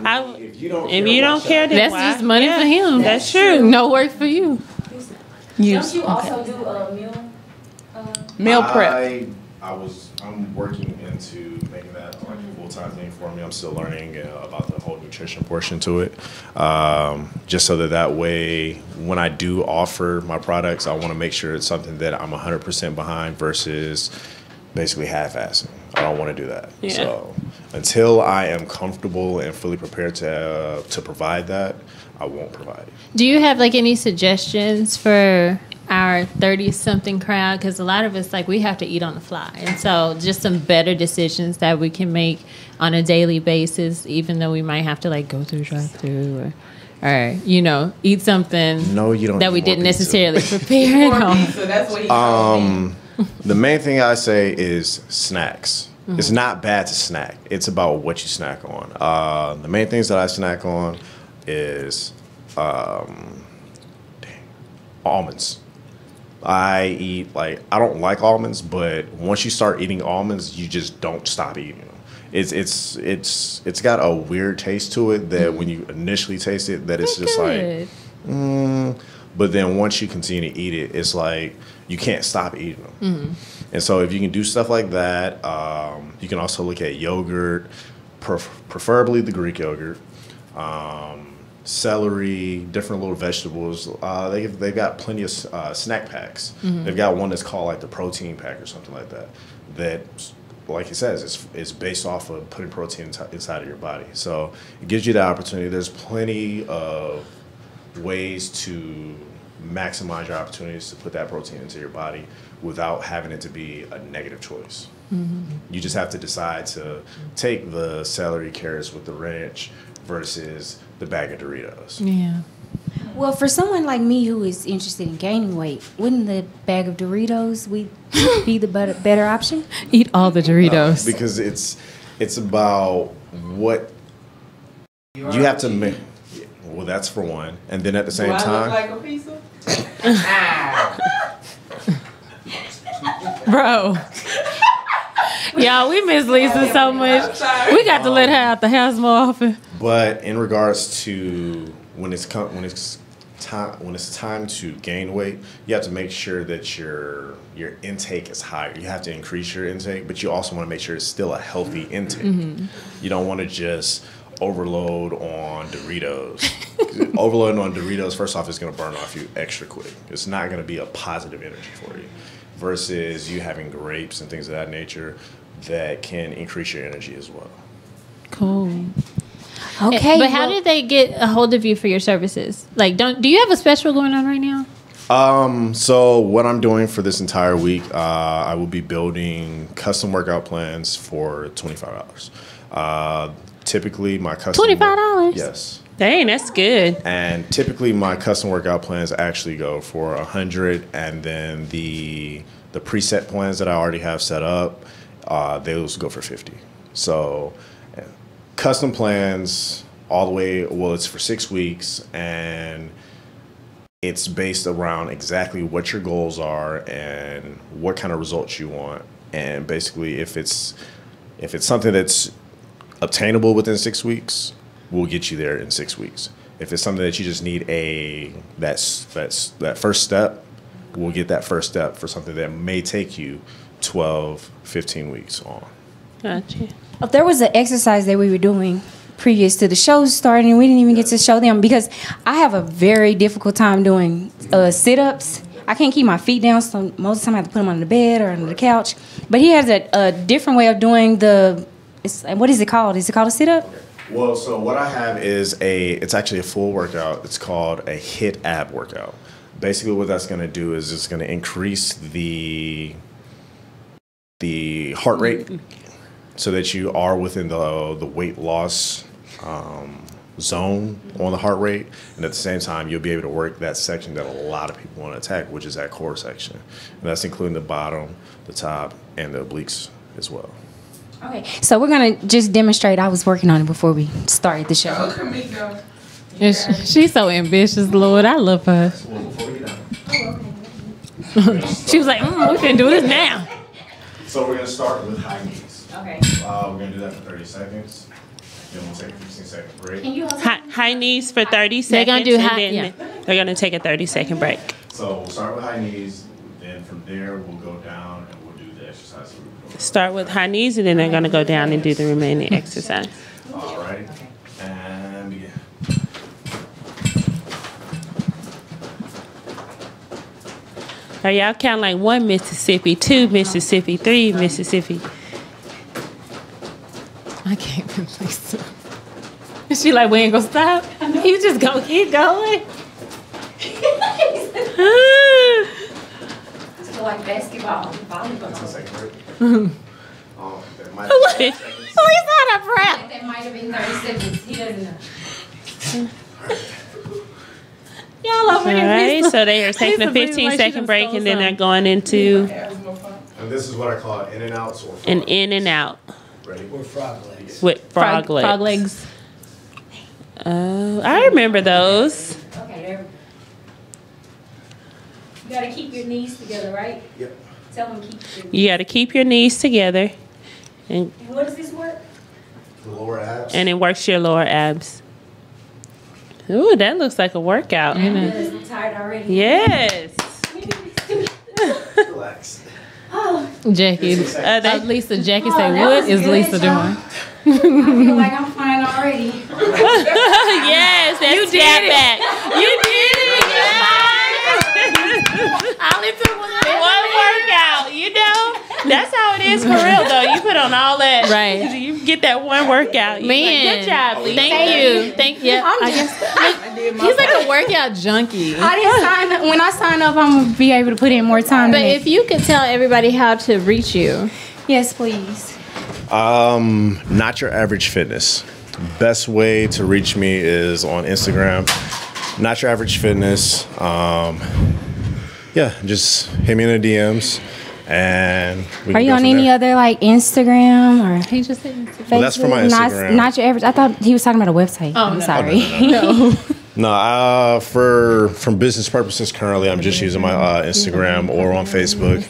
S5: If you don't
S6: care, then
S2: That's
S6: why?
S2: just money
S6: Yeah.
S2: for him.
S6: That's true.
S2: No work for you.
S3: Don't you also do a
S4: meal prep?
S5: I'm working into making that like a full-time thing for me. I'm still learning about the whole nutrition portion to it. Just so that way, when I do offer my products, I want to make sure it's something that I'm 100% behind versus basically half-assing. I don't want to do that.
S6: Yeah.
S5: So until I am comfortable and fully prepared to provide that, I won't provide it.
S2: Do you have like any suggestions for our 30-something crowd? Because a lot of us, like, we have to eat on the fly. And so just some better decisions that we can make on a daily basis, even though we might have to, like, go through drive-through or you know, eat something
S5: No, you don't
S2: that
S5: eat
S2: we
S5: more
S2: didn't
S5: pizza.
S2: necessarily prepare at home.
S4: So that's what he
S5: The main thing I say is snacks.
S2: Mm-hmm.
S5: It's not bad to snack. It's about what you snack on. The main things that I snack on is almonds. I don't like almonds, but once you start eating almonds, you just don't stop eating them. It's got a weird taste to it that when you initially taste it, that it's just like, but then once you continue to eat it, it's like you can't stop eating them.
S2: Mm-hmm.
S5: And so if you can do stuff like that, you can also look at yogurt, preferably the Greek yogurt, celery, different little vegetables. They've got plenty of snack packs.
S2: Mhm.
S5: They've got one that's called like the protein pack or something like that. That, like it says, it's based off of putting protein inside of your body. So it gives you the opportunity. There's plenty of ways to maximize your opportunities to put that protein into your body without having it to be a negative choice.
S2: Mhm.
S5: You just have to decide to take the celery, carrots with the ranch versus the bag of Doritos.
S2: Yeah.
S3: Well, for someone like me who is interested in gaining weight, wouldn't the bag of Doritos be the better option?
S2: Eat all the Doritos.
S5: Because it's about what you have to make. Well, that's for one, and then at the same
S4: Do I
S5: time,
S4: look like a pizza?
S2: Bro. Y'all, we miss Lisa so much. We got to let her out the house more often.
S5: but in regards to when it's time to gain weight, you have to make sure that your intake is higher. You have to increase your intake, but you also want to make sure it's still a healthy intake.
S2: Mhm.
S5: You don't want to just overload on Doritos. Overloading on Doritos, first off, is going to burn off you extra quick. It's not going to be a positive energy for you. Versus you having grapes and things of that nature that can increase your energy as well.
S2: Cool.
S3: Okay,
S2: But how
S3: well-
S2: did they get a hold of you for your services? Like, do you have a special going on right now?
S5: So what I'm doing for this entire week, I will be building custom workout plans for $25. Typically, my custom
S2: $25?
S5: Yes.
S6: Dang, that's good.
S5: And typically, my custom workout plans actually go for $100, and then the preset plans that I already have set up, those go for $50. So, custom plans all the way. Well, it's for 6 weeks, and it's based around exactly what your goals are and what kind of results you want. And basically, if it's something that's obtainable within 6 weeks, we'll get you there in 6 weeks. If it's something that you just need that first step, we'll get that first step for something that may take you 12, 15 weeks on.
S6: Gotcha.
S3: There was an exercise that we were doing previous to the show starting, and we didn't even get to show them because I have a very difficult time doing sit-ups. I can't keep my feet down, so most of the time I have to put them on the bed or under the couch. But he has a different way of doing what is it called? Is it called a sit-up?
S5: Well, so what I have is it's actually a full workout. It's called a HIIT ab workout. Basically what that's going to do is it's going to increase the heart rate so that you are within the weight loss zone on the heart rate, and at the same time you'll be able to work that section that a lot of people want to attack, which is that core section, and that's including the bottom, the top, and the obliques as well.
S3: Okay, so we're gonna just demonstrate. I was working on it before we started the show.
S4: Look at me go.
S2: She's so ambitious, Lord. I love her.
S5: Well, before we get down,
S2: She was like, we can do this now.
S5: so we're going to start with high knees.
S3: Okay.
S5: We're going to do that for 30 seconds. Then we'll take a 15-second break.
S6: High knees for 30 seconds.
S2: They're gonna do
S6: and
S2: high-
S6: then
S2: yeah.
S6: they're going to take a 30-second break.
S5: So we'll start with high knees. Then from there, we'll go down and we'll do the exercise. that we were doing.
S6: Start with high knees, and then they're going to go down and do the remaining exercise.
S5: All right. And begin.
S6: Are y'all counting like 1 Mississippi, 2 Mississippi, 3 Mississippi?
S2: I can't believe it. She like, we ain't gonna stop. You just gonna keep going.
S3: It's like basketball, volleyball.
S5: That might
S2: He's not a prep.
S3: That might have been 30 seconds. He doesn't know.
S2: Y'all over
S6: All
S2: here.
S6: right, so they are taking a 15-second break, and then they're going into
S5: And this is what I call in and outs or
S6: an in and out
S5: ready.
S11: Or frog legs.
S6: with frog legs.
S2: Frog legs.
S6: I remember those.
S3: Okay, there. You gotta keep your knees together, right?
S5: Yep.
S3: Tell them keep your
S6: You got to keep your knees together, and
S3: And what does this work?
S5: The lower abs.
S6: it works your lower abs. Ooh, that looks like a workout.
S3: I'm tired already.
S6: Yes.
S5: Relax.
S2: Jackie. Lisa. Jackie say,
S3: that
S2: what
S3: was
S2: is
S3: good,
S2: Lisa
S3: y'all.
S2: doing?
S3: I feel like I'm fine already.
S6: Yes, that's
S2: You did
S6: snap
S2: it.
S6: back. You did it.
S2: All it took was
S6: One workout, you know. That's how it is for real, though. You put on all that,
S2: Right.
S6: You get that one workout. You
S2: Man,
S6: like, good job, Lisa.
S2: Thank you. Thank you. I guess he's like a workout junkie.
S3: I didn't sign up. When I sign up, I'm gonna be able to put in more time.
S2: But
S3: in
S2: if
S3: it.
S2: you could tell everybody how to reach you.
S3: Yes, please.
S5: Not Your Average Fitness. Best way to reach me is on Instagram. Not Your Average Fitness. Yeah, just hit me in the DMs, and we
S3: Are
S5: can
S3: you
S5: go
S3: on
S5: from
S3: any
S5: there.
S3: other like Instagram or
S2: He just said Instagram.
S5: Well, that's for my
S3: Not,
S5: Instagram.
S3: not your average. I thought he was talking about a website. I'm sorry.
S5: No, from business purposes, currently I'm just using my Instagram or on Facebook.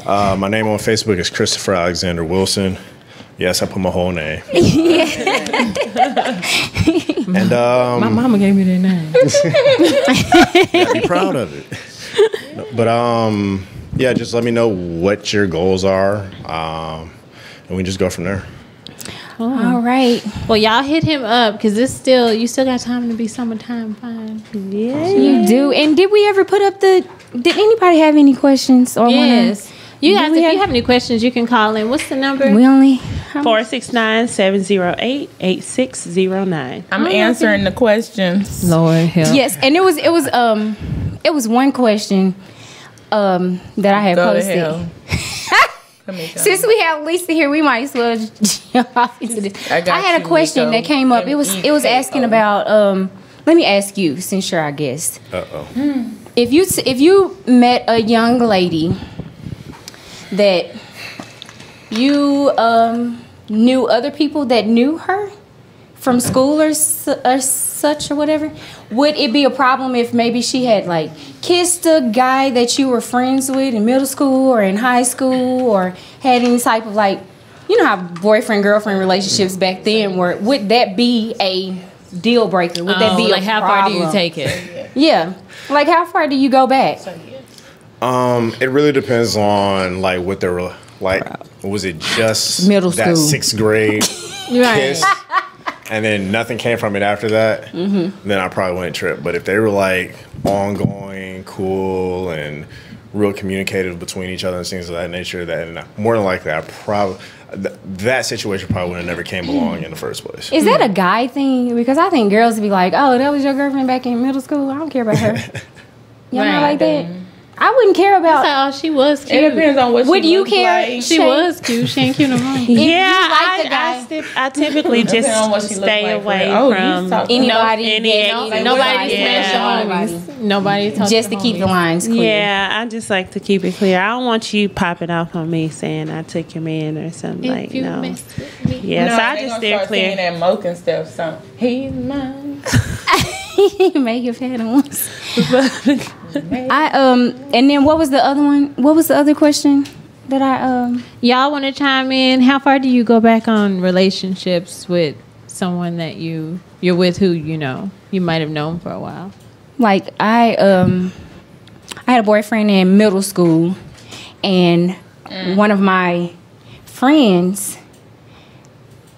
S5: My name on Facebook is Christopher Alexander Wilson. Yes, I put my whole name. And
S2: My mama gave me that name.
S5: yeah, be proud of it. But yeah, just let me know what your goals are, and we just go from there.
S3: All right.
S2: Well, y'all hit him up because you still got time to be summertime fine.
S6: Yeah.
S3: You do. And did we ever put up did anybody have any questions or
S2: Yes. You
S3: Do
S2: guys,
S3: we
S2: if
S3: have-
S2: you have any questions, you can call in. What's the number?
S3: we only
S6: 469-708-8609.
S4: I'm answering the questions.
S2: Lord help.
S3: Yes, and it was one question that I had
S4: Go to
S3: posted.
S4: hell. Come here, John.
S3: Since we have Lisa here, we might as well jump off into this.
S4: I got
S3: I had a
S4: you,
S3: question
S4: Nico.
S3: that came up. It was asking about let me ask you, since you're our guest. If you met a young lady that you knew other people that knew her from school or such or whatever, would it be a problem if maybe she had like kissed a guy that you were friends with in middle school or in high school, or had any type of like, you know how boyfriend girlfriend relationships back then were? Would that be a deal breaker? Would that be
S2: like
S3: a
S2: how
S3: problem?
S2: far do you take it?
S3: Yeah, like how far do you go back?
S5: It really depends on like what they're like. Was it just
S3: middle
S5: that
S3: school
S5: 6th grade
S2: Right.
S5: kiss, and then nothing came from it after that? Then I probably wouldn't trip. But if they were like ongoing, cool, and real communicative between each other and things of that nature, then more than likely, I probably that situation probably would have never came along in the first place.
S3: Is that a guy thing? Because I think girls would be like, "Oh, that was your girlfriend back in middle school. I don't care about her." Y'all not like that? I wouldn't care about.
S2: Oh, she was cute.
S4: It depends on what
S3: Would
S4: she
S3: you
S4: looks
S3: care?
S4: like.
S2: She was cute. She ain't cute no more.
S6: Yeah,
S3: like the guy.
S6: I typically just
S4: Depending on what she look
S6: stay
S4: like for
S6: away
S4: real. Oh, you
S6: from
S4: talk-
S3: Anybody,
S2: Nobody
S6: Yeah.
S2: smashed the homies. Nobody talked
S3: just to keep the
S2: homies.
S3: lines clear.
S6: Yeah, I just like to keep it clear. I don't want you popping off on me saying I took your man or something
S2: If
S6: like
S2: you
S6: no.
S2: mess with me.
S6: Yeah,
S4: No,
S6: so I
S4: they
S6: just
S4: gonna
S6: steer
S4: start singing
S6: clear.
S4: that Moke and stuff. So he's mine.
S3: Make it fat once. And then what was the other one? What was the other question that I
S2: Y'all want to chime in? How far do you go back on relationships with someone that you're with who you might have known for a while?
S3: like I had a boyfriend in middle school, and one of my friends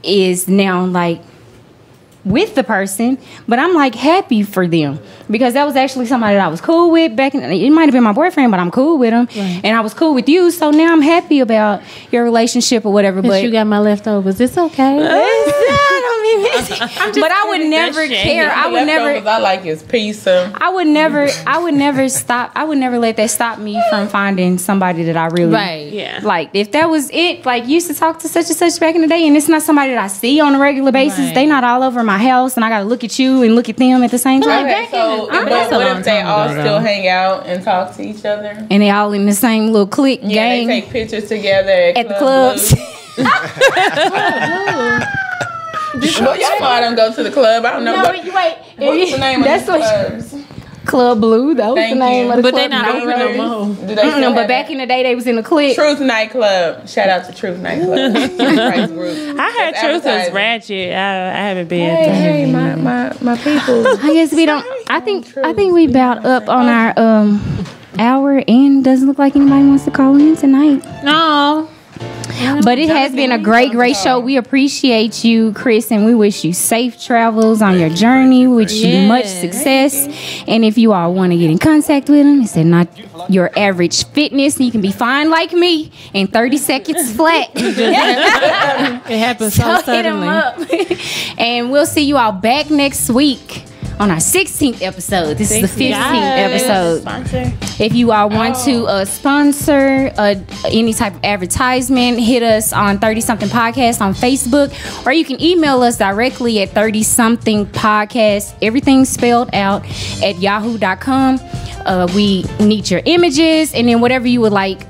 S3: is now like with the person, but I'm like happy for them because that was actually somebody that I was cool with back in. It might have been my boyfriend, but I'm cool with him, and I was cool with you. So now I'm happy about your relationship or whatever. But
S2: you got my leftovers. It's okay.
S3: But I would never care. I would never.
S4: I like his pizza.
S3: I would never stop. I would never let that stop me from finding somebody that I really like. If that was it, like you used to talk to such and such back in the day, and it's not somebody that I see on a regular basis. They not all over my house, and I gotta look at you and look at them at the same time.
S4: Okay, so what if they all still hang out and talk to each other?
S3: And they all in the same little clique gang.
S4: They take pictures together at
S3: the clubs.
S4: Well, y'all know I don't go to the club. I don't know. What's the name of the clubs?
S3: Club Blue, that was the name of the club.
S2: But they not open no more.
S4: Do they still
S3: but
S4: have
S3: back in the day, they was in the clique.
S4: Truth Nightclub. Shout out to Truth Nightclub. Price Group.
S6: I heard Truth was ratchet. I haven't been.
S4: Hey, my people.
S3: I guess we don't. I think we about up on our hour, and doesn't look like anybody wants to call in tonight.
S2: No.
S3: But it has been a great show. We appreciate you, Chris, and we wish you safe travels on your journey. We wish you much success. And if you all want to get in contact with him, it's not your average fitness. You can be fine like me in 30 seconds flat.
S2: It happens so
S3: hit him
S2: suddenly.
S3: up. And we'll see you all back next week on our 16th episode. This is the 15th episode.
S6: Sponsor.
S3: If you all want to sponsor any type of advertisement, hit us on 30 Something Podcast on Facebook, or you can email us directly at 30 Something Podcast, everything spelled out, at yahoo.com. We need your images and then whatever you would like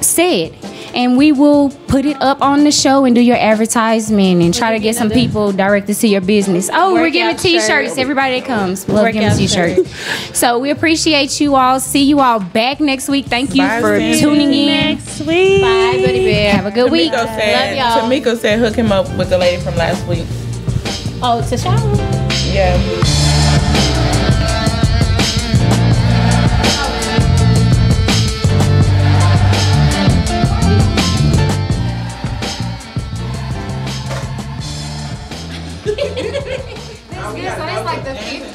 S3: said, and we will put it up on the show and do your advertisement and try to get some people directed to your business. Oh, we're giving t-shirts. Everybody that comes, we love giving t-shirts. So we appreciate you all. See you all back next week. Thank you for tuning in.
S6: Next week.
S3: Bye, Buddy Bear. Have a good week. Love y'all.
S4: Tamiko said hook him up with the lady from last week.
S3: Oh, Tashawn.
S4: Yeah.
S3: So it's like the 50th